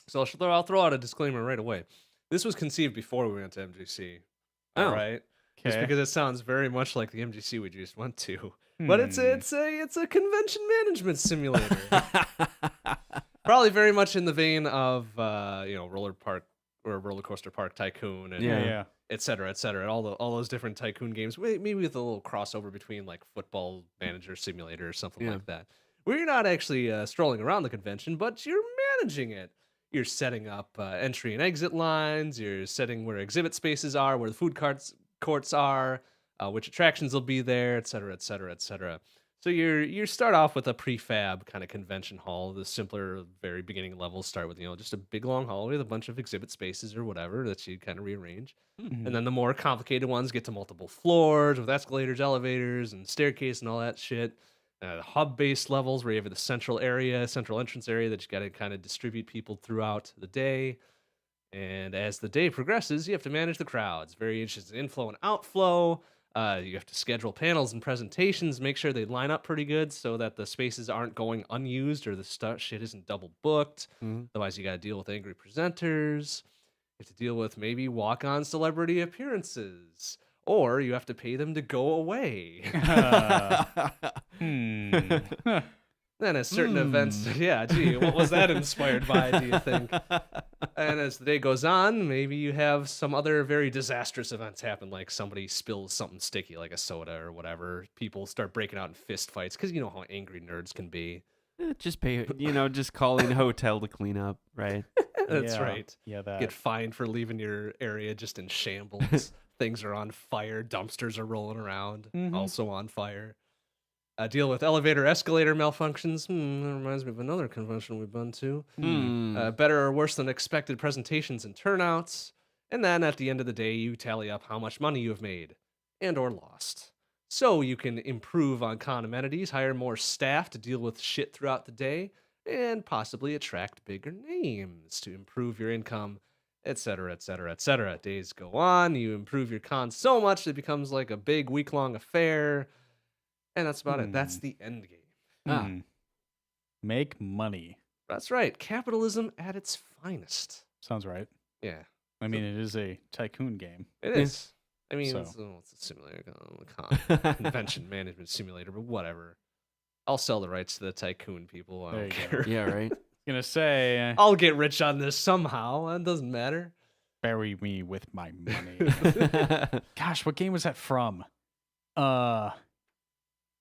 so I'll throw out a disclaimer right away. This was conceived before we went to MGC. All Oh. right, just Okay. because it sounds very much like the MGC we just went to, but Hmm. it's a convention management simulator. Probably very much in the vein of roller park or roller coaster park tycoon and Yeah. Yeah. et cetera, et cetera. All those different tycoon games, maybe with a little crossover between like football manager simulator or something Yeah. like that, where you're not actually strolling around the convention, but you're managing it. You're setting up entry and exit lines. You're setting where exhibit spaces are, where the courts are, which attractions will be there, et cetera, et cetera, et cetera. So you start off with a prefab kind of convention hall. The simpler, very beginning levels start with just a big long hallway with a bunch of exhibit spaces or whatever that you kind of rearrange. And Mhm. then the more complicated ones get to multiple floors with escalators, elevators, and staircase and all that shit. The hub-based levels where you have the central entrance area that you got to kind of distribute people throughout the day. And as the day progresses, you have to manage the crowds, variations in inflow and outflow. You have to schedule panels and presentations, make sure they line up pretty good so that the spaces aren't going unused or the shit isn't double booked. Mhm. Otherwise, you got to deal with angry presenters. You have to deal with maybe walk-on celebrity appearances, or you have to pay them to go away. Hmm. Then as certain events, yeah, gee, what was that inspired by, do you think? And as the day goes on, maybe you have some other very disastrous events happen, like somebody spills something sticky, like a soda or whatever. People start breaking out in fist fights because you know how angry nerds can be. Just pay, just calling a hotel to clean up, right? That's Yeah. right. Yeah, that. Get fined for leaving your area just in shambles. Things are on fire. Dumpsters are rolling around, Mhm. also on fire. Deal with elevator, escalator malfunctions. That reminds me of another convention we've been to. Hmm. Better or worse than expected presentations and turnouts. And then at the end of the day, you tally up how much money you have made and or lost. So you can improve on con amenities, hire more staff to deal with shit throughout the day, and possibly attract bigger names to improve your income, etc., etc., etc. Days go on, you improve your con so much it becomes like a big week-long affair, and that's about it. That's Hmm. the end game. Ah. Hmm. Make money. That's right. Capitalism at its finest. Sounds right. Yeah, I mean, it is a tycoon game. it Yeah. is. I mean, So. it's a simulator, convention management simulator, but whatever. I'll sell the rights to the tycoon people. I There don't you care. Yeah, right. Gonna say, I'll get rich on this somehow. It doesn't matter. bury me with my money. Gosh, what game was that from?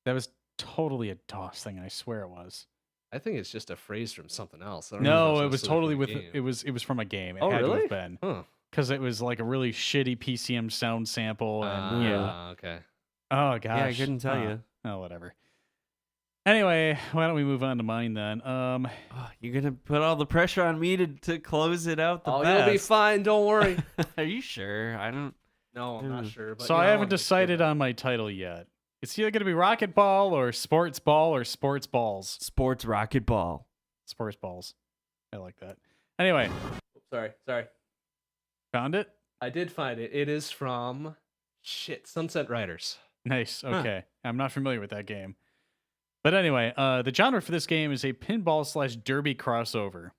That was totally a DOS thing. I swear it was. I think it's just a phrase from something else. I don't know if No, it's it was necessarily totally from a with game. it was from a game. It Oh, had to really? have been Huh. because it was like a really shitty PCM sound sample, and yeah. Okay. Oh gosh, Yeah, I couldn't tell you. Oh, whatever. Anyway, why don't we move on to mine then? Oh, you're gonna put all the pressure on me to close it out the Oh, best. you'll be fine. Don't worry. Are you sure? I don't. No, I'm not Ooh. sure. But so you I know, haven't wanna make sure decided that- on my title yet. It's either gonna be Rocket Ball or Sports Ball or Sports Balls. Sports rocket ball. Sports Balls. I like that. Anyway, Sorry. found it. I did find it. It is from Sunset Riders. Nice. Huh. Okay. I'm not familiar with that game. But anyway, the genre for this game is a pinball / derby crossover.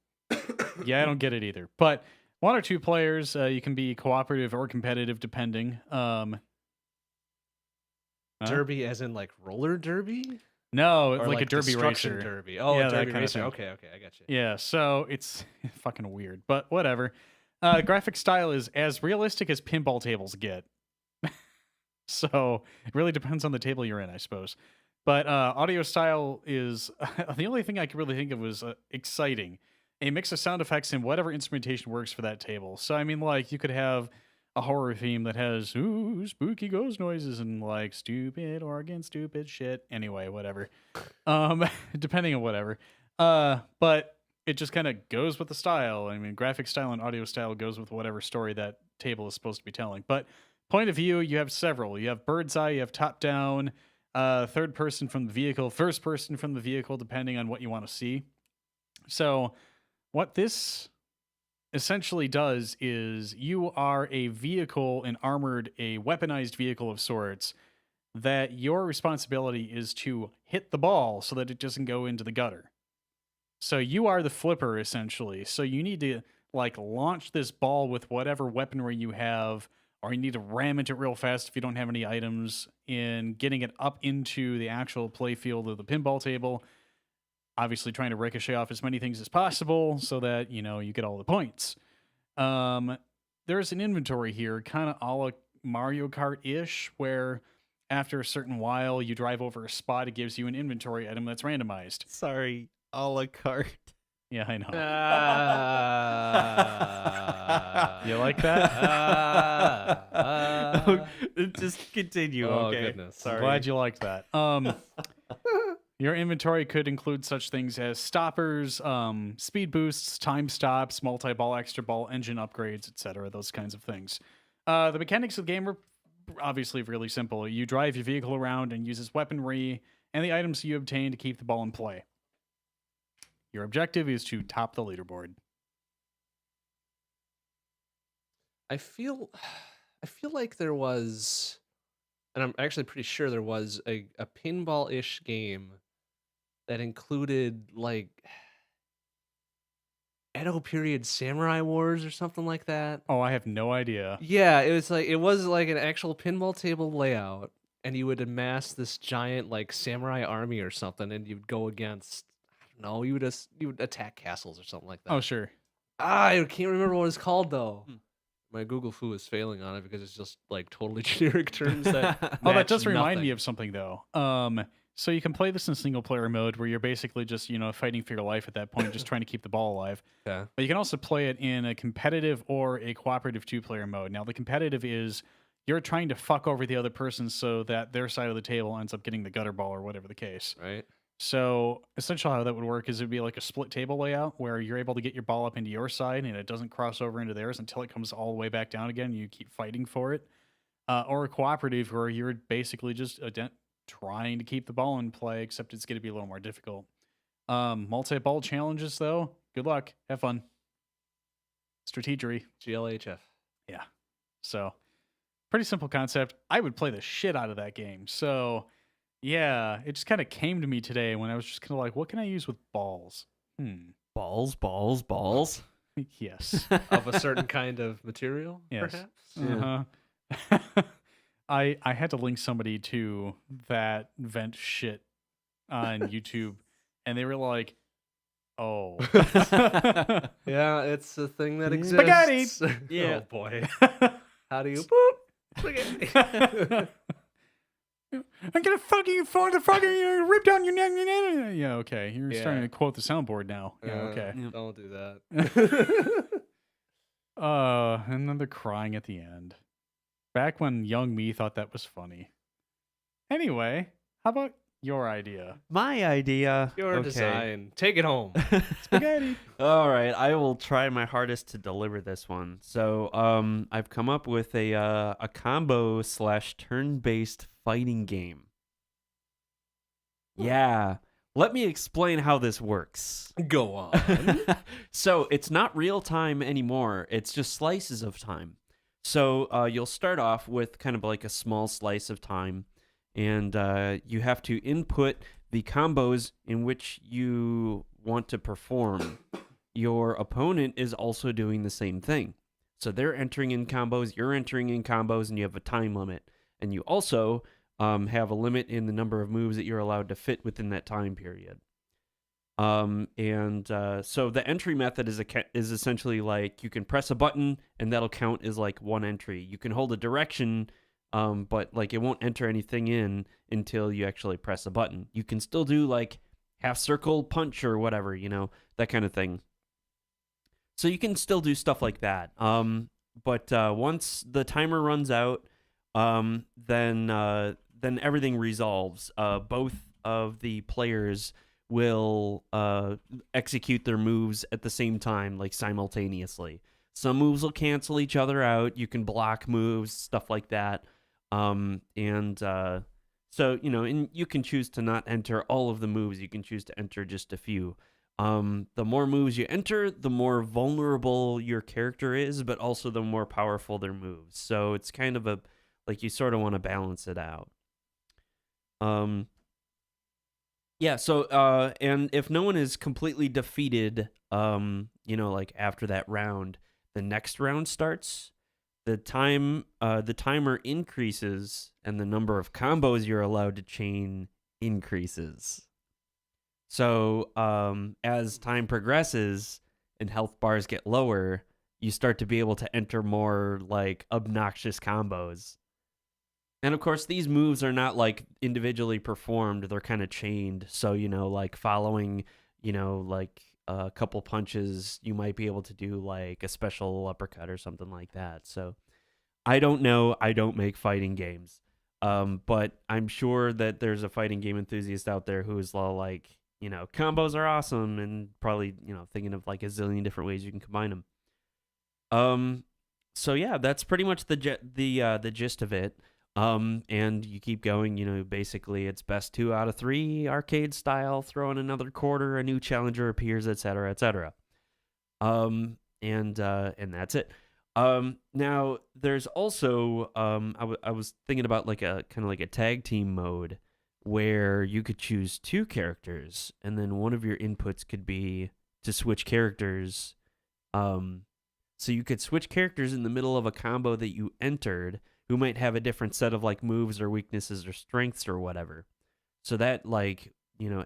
Yeah, I don't get it either. But one or two players, you can be cooperative or competitive depending. Huh? Derby, as in like roller derby, No, it's or like a derby destruction racer. derby. Oh, Yeah, a that derby kinda racer. thing. Okay, I got you. Yeah, so it's fucking weird, but whatever. Graphic style is as realistic as pinball tables get. So it really depends on the table you're in, I suppose. But audio style is the only thing I could really think of was exciting. A mix of sound effects and whatever instrumentation works for that table. So I mean, like you could have a horror theme that has ooh spooky ghost noises and like stupid organ, stupid shit. Anyway, whatever. Depending on whatever. But it just kind of goes with the style. I mean, graphic style and audio style goes with whatever story that table is supposed to be telling. But point of view, you have several. You have bird's eye, you have top down, third person from the vehicle, first person from the vehicle, depending on what you want to see. So, what this essentially does is you are a vehicle, an armored, a weaponized vehicle of sorts, that your responsibility is to hit the ball so that it doesn't go into the gutter. So you are the flipper essentially. So you need to like launch this ball with whatever weaponry you have, or you need to ram into it real fast if you don't have any items in getting it up into the actual play field of the pinball table. Obviously trying to ricochet off as many things as possible so that, you know, you get all the points. There's an inventory here, kind of a la Mario Kart-ish, where after a certain while you drive over a spot, it gives you an inventory item that's randomized. Sorry, a la carte. Yeah, I know. You You like that? Just continue. Oh, Okay. goodness. Sorry. Glad you liked that. Your inventory could include such things as stoppers, speed boosts, time stops, multi-ball, extra ball, engine upgrades, etc. Those kinds of things. The mechanics of the game are obviously really simple. You drive your vehicle around and uses weaponry and the items you obtain to keep the ball in play. Your objective is to top the leaderboard. I feel like there was, and I'm actually pretty sure there was a pinball-ish game that included like Edo period samurai wars or something like that. Oh, I have no idea. Yeah, it was like an actual pinball table layout, and you would amass this giant like samurai army or something, and you'd go against, I don't know, you would attack castles or something like that. Oh, sure. I can't remember what it's called though. Hmm. My Google foo is failing on it because it's just like totally generic terms that. Oh, that match does remind me nothing. of something though. So you can play this in single player mode where you're basically just, you know, fighting for your life at that point, just trying to keep the ball alive. Yeah. But you can also play it in a competitive or a cooperative 2-player mode. Now, the competitive is you're trying to fuck over the other person so that their side of the table ends up getting the gutter ball or whatever the case. Right. So essentially how that would work is it'd be like a split table layout where you're able to get your ball up into your side and it doesn't cross over into theirs until it comes all the way back down again. You keep fighting for it. Or a cooperative where you're basically just trying to keep the ball in play, except it's going to be a little more difficult. Multi-ball challenges, though, good luck. Have fun. Strategery. GLHF. Yeah. So, pretty simple concept. I would play the shit out of that game. So, yeah, it just kind of came to me today when I was just kind of like, what can I use with balls? Balls, balls, balls. Yes. Of a certain kind of material, Yes. perhaps? Uh-huh. I had to link somebody to that vent shit on YouTube, and they were like, "Oh, Yeah, it's a thing that Yeah. exists. Spaghetti! Yeah. Oh boy. How do you boop? Spaghetti. I'm gonna fucking find the fucking rip down your neck." Yeah, okay. You're starting Yeah. to quote the soundboard now. Yeah, okay. Yeah. Don't do that. And then they're crying at the end. Back when young me thought that was funny. Anyway, how about your idea? My idea. Your okay. design. Take it home. Spaghetti. All right, I will try my hardest to deliver this one. So, I've come up with a combo / turn-based fighting game. Yeah, let me explain how this works. Go on. So it's not real time anymore. It's just slices of time. So you'll start off with kind of like a small slice of time, and you have to input the combos in which you want to perform. Your opponent is also doing the same thing. So they're entering in combos, you're entering in combos, and you have a time limit. And you also have a limit in the number of moves that you're allowed to fit within that time period. So the entry method is essentially like you can press a button and that'll count as like one entry. You can hold a direction, but like it won't enter anything in until you actually press a button. You can still do like half circle punch or whatever, you know, that kind of thing. So you can still do stuff like that. But once the timer runs out, then everything resolves. Both of the players will execute their moves at the same time, like simultaneously. Some moves will cancel each other out. You can block moves, stuff like that. So, you know, and you can choose to not enter all of the moves. You can choose to enter just a few. The more moves you enter, the more vulnerable your character is, but also the more powerful their moves. So it's kind of a like you sort of want to balance it out. Yeah, so and if no one is completely defeated, like after that round, the next round starts. The timer increases and the number of combos you're allowed to chain increases. So, as time progresses and health bars get lower, you start to be able to enter more like obnoxious combos. And of course, these moves are not like individually performed, they're kind of chained. So, like following, like a couple punches, you might be able to do like a special uppercut or something like that. So, I don't know. I don't make fighting games. But I'm sure that there's a fighting game enthusiast out there who is like, combos are awesome and probably, thinking of like a zillion different ways you can combine them. So yeah, that's pretty much the gist of it. And you keep going, basically it's best 2 out of 3 arcade style, throw in another quarter, a new challenger appears, etc., etc. And that's it. Now there's also, I was thinking about like a kind of like a tag team mode where you could choose 2 characters and then one of your inputs could be to switch characters. So you could switch characters in the middle of a combo that you entered who might have a different set of like moves or weaknesses or strengths or whatever. So that like,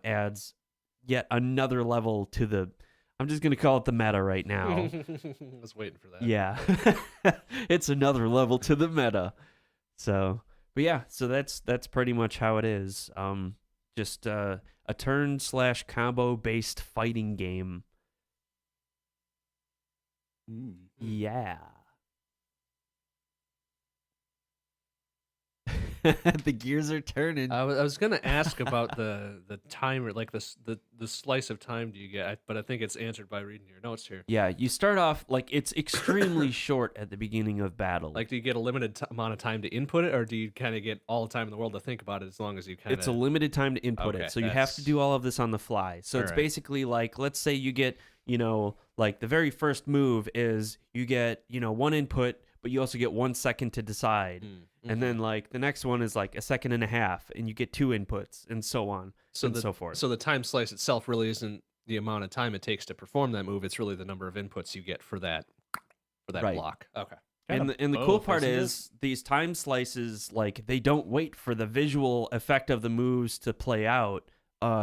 adds yet another level to the, I'm just going to call it the meta right now. I was waiting for that. Yeah. It's another level to the meta. So, but yeah, so that's pretty much how it is. Just a turn/combo based fighting game. Yeah. The gears are turning. I was gonna ask about the timer, like the slice of time do you get, but I think it's answered by reading your notes here. Yeah, you start off like it's extremely short at the beginning of battle. Like, do you get a limited amount of time to input it, or do you kind of get all the time in the world to think about it as long as you kind of? It's a limited time to input Okay, it, so you have to do all of this on the fly. So it's Alright. basically like, let's say you get, like the very first move is you get, 1 input, but you also get 1 second to decide. And then like the next one is like 1.5 seconds, and you get 2 inputs, and so on and so forth. So the time slice itself really isn't the amount of time it takes to perform that move. It's really the number of inputs you get for that Right. block. Okay. And the cool part is these time slices, like they don't wait for the visual effect of the moves to play out.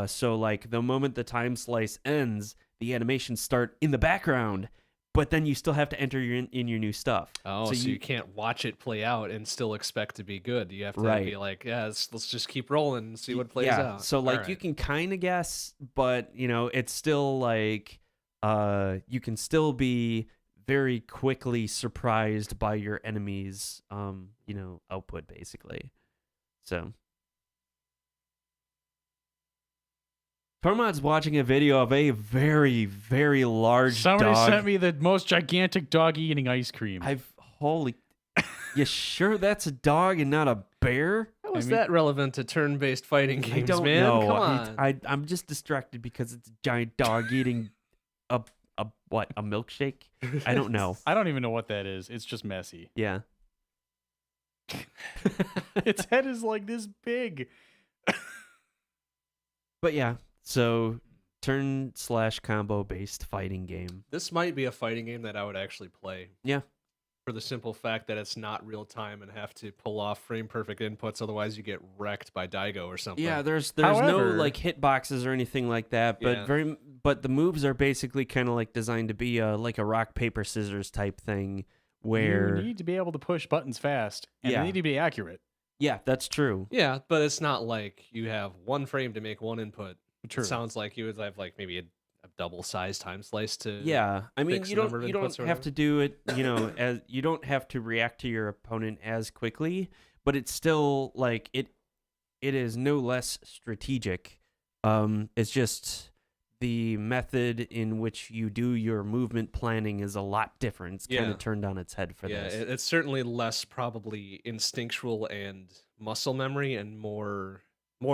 So like the moment the time slice ends, the animations start in the background, but then you still have to enter your new stuff. Oh, so you can't watch it play out and still expect to be good. You have to be like, yeah, let's just keep rolling and see what plays out. So like you can kind of guess, but it's still like you can still be very quickly surprised by your enemy's output basically. So Tormod's watching a video of a very, very large Somebody dog. sent me the most gigantic dog eating ice cream. You sure that's a dog and not a bear? How is that relevant to turn-based fighting games, I don't man? know. Come on. I'm just distracted because it's a giant dog eating a milkshake? I don't know. I don't even know what that is. It's just messy. Yeah. Its head is like this big. But yeah, so turn/combo based fighting game. This might be a fighting game that I would actually play. Yeah. For the simple fact that it's not real time and have to pull off frame perfect inputs, otherwise you get wrecked by Daigo or something. Yeah, there's However, no like hitboxes or anything like that, but Yeah. but the moves are basically kind of like designed to be like a rock paper scissors type thing where you need to be able to push buttons fast, and they need to be accurate. Yeah, that's true. Yeah, but it's not like you have 1 frame to make 1 input. True. It sounds like you would have like maybe a double size time slice to I mean, fix you the number of don't inputs or have to do it, as you don't have to react to your opponent as quickly, but it's still like it is no less strategic. It's just the method in which you do your movement planning is a lot different. It's kind of turned on its head for this. Yeah, it's certainly less probably instinctual and muscle memory and more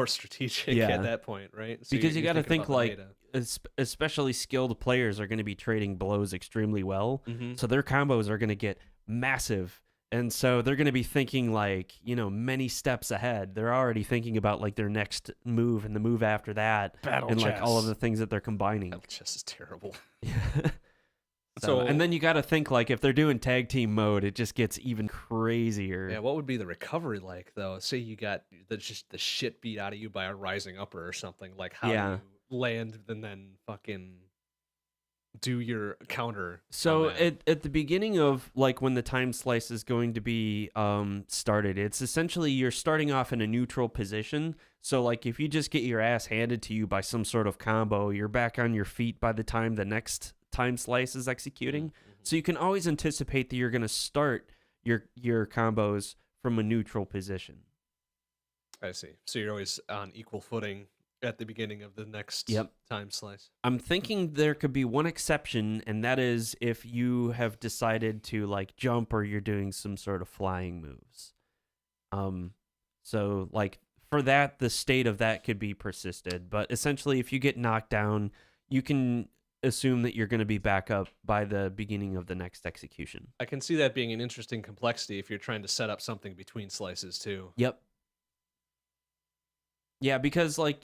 strategic at that point, right? So Because you got to thinking think about the like data. especially skilled players are going to be trading blows extremely well. Mhm. So their combos are going to get massive. And so they're going to be thinking like, many steps ahead. They're already thinking about like their next move and the move after that. Battle and chess. like all of the things that they're combining. Battle chess is terrible. So, So- and then you got to think like if they're doing tag team mode, it just gets even crazier. Yeah, what would be the recovery like though? Say you got just the shit beat out of you by a rising upper or something. Like how Yeah. do you land and then fucking do your counter? So on that? at the beginning of like when the time slice is going to be started, it's essentially you're starting off in a neutral position. So like if you just get your ass handed to you by some sort of combo, you're back on your feet by the time the next time slice is executing. So you can always anticipate that you're going to start your combos from a neutral position. I see. So you're always on equal footing at the beginning of the next Yep. time slice. I'm thinking there could be one exception, and that is if you have decided to like jump or you're doing some sort of flying moves. So like for that, the state of that could be persisted, but essentially if you get knocked down, you can assume that you're going to be back up by the beginning of the next execution. I can see that being an interesting complexity if you're trying to set up something between slices too. Yep. Yeah, because like,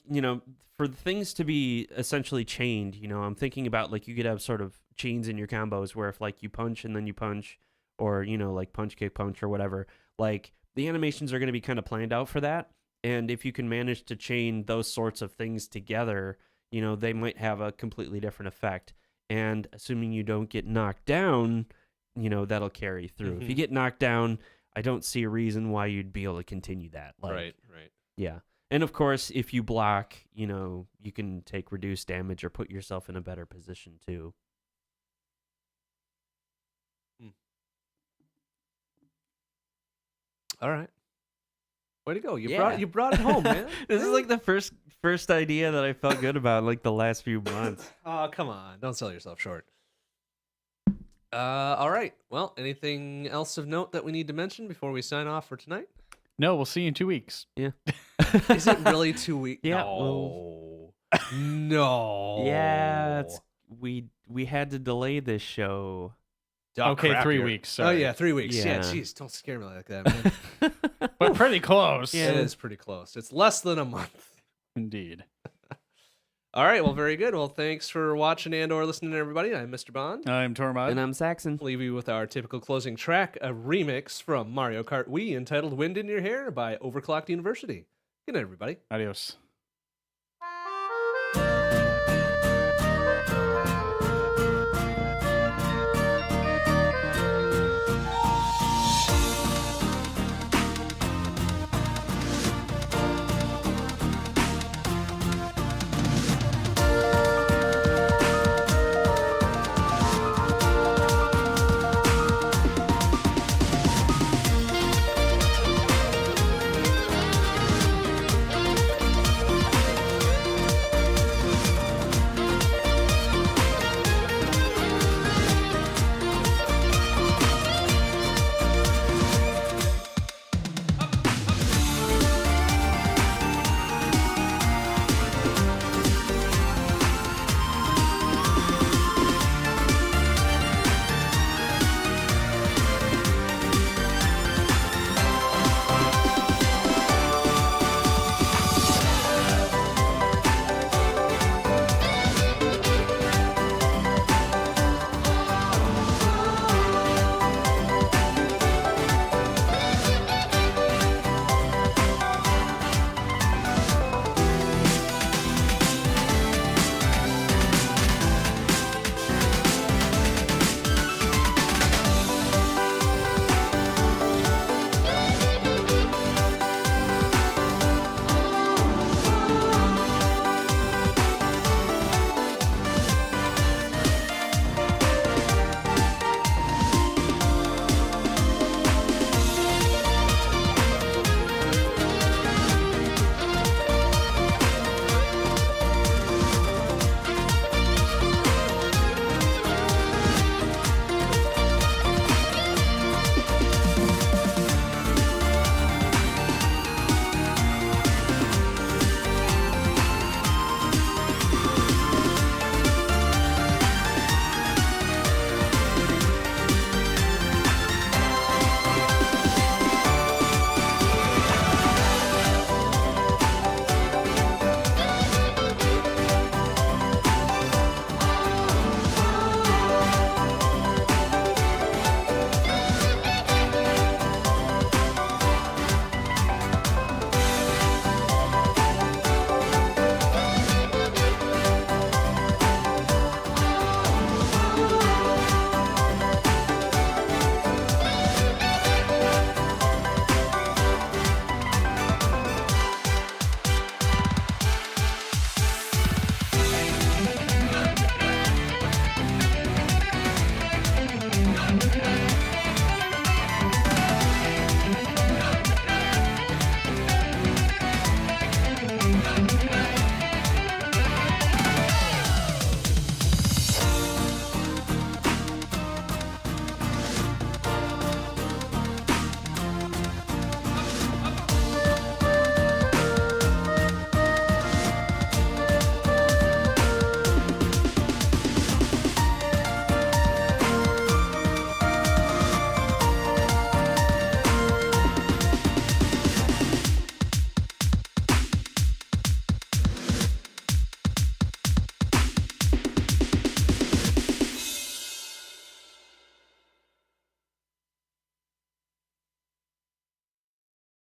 for things to be essentially chained, I'm thinking about like you could have sort of chains in your combos where if like you punch and then you punch or, like punch, kick, punch or whatever, like the animations are going to be kind of planned out for that. And if you can manage to chain those sorts of things together, they might have a completely different effect. And assuming you don't get knocked down, that'll carry through. If you Mhm. get knocked down, I don't see a reason why you'd be able to continue that. Like, Right. yeah. And of course, if you block, you can take reduced damage or put yourself in a better position too. All right. Way to go. You Yeah. brought it home, man. This is like the first idea that I felt good about in like the last few months. Oh, come on. Don't sell yourself short. All right. Well, anything else of note that we need to mention before we sign off for tonight? No, we'll see you in 2 weeks. Yeah. Is it really 2 weeks? Yeah, No. No. Yeah, we had to delay this show. Oh, Okay, crap, 3 you're- weeks. Oh, Sorry. yeah, 3 weeks. Yeah, Yeah. jeez. Don't scare me like that, man. But pretty close. Yeah. It is pretty close. It's less than a month. Indeed. All right. Well, very good. Well, thanks for watching and or listening, everybody. I'm Mr. Bond. I'm Tormod. And I'm Saxxon. Leave you with our typical closing track, a remix from Mario Kart Wii entitled Wind in Your Hair by Overclocked University. Good night, everybody. Adios.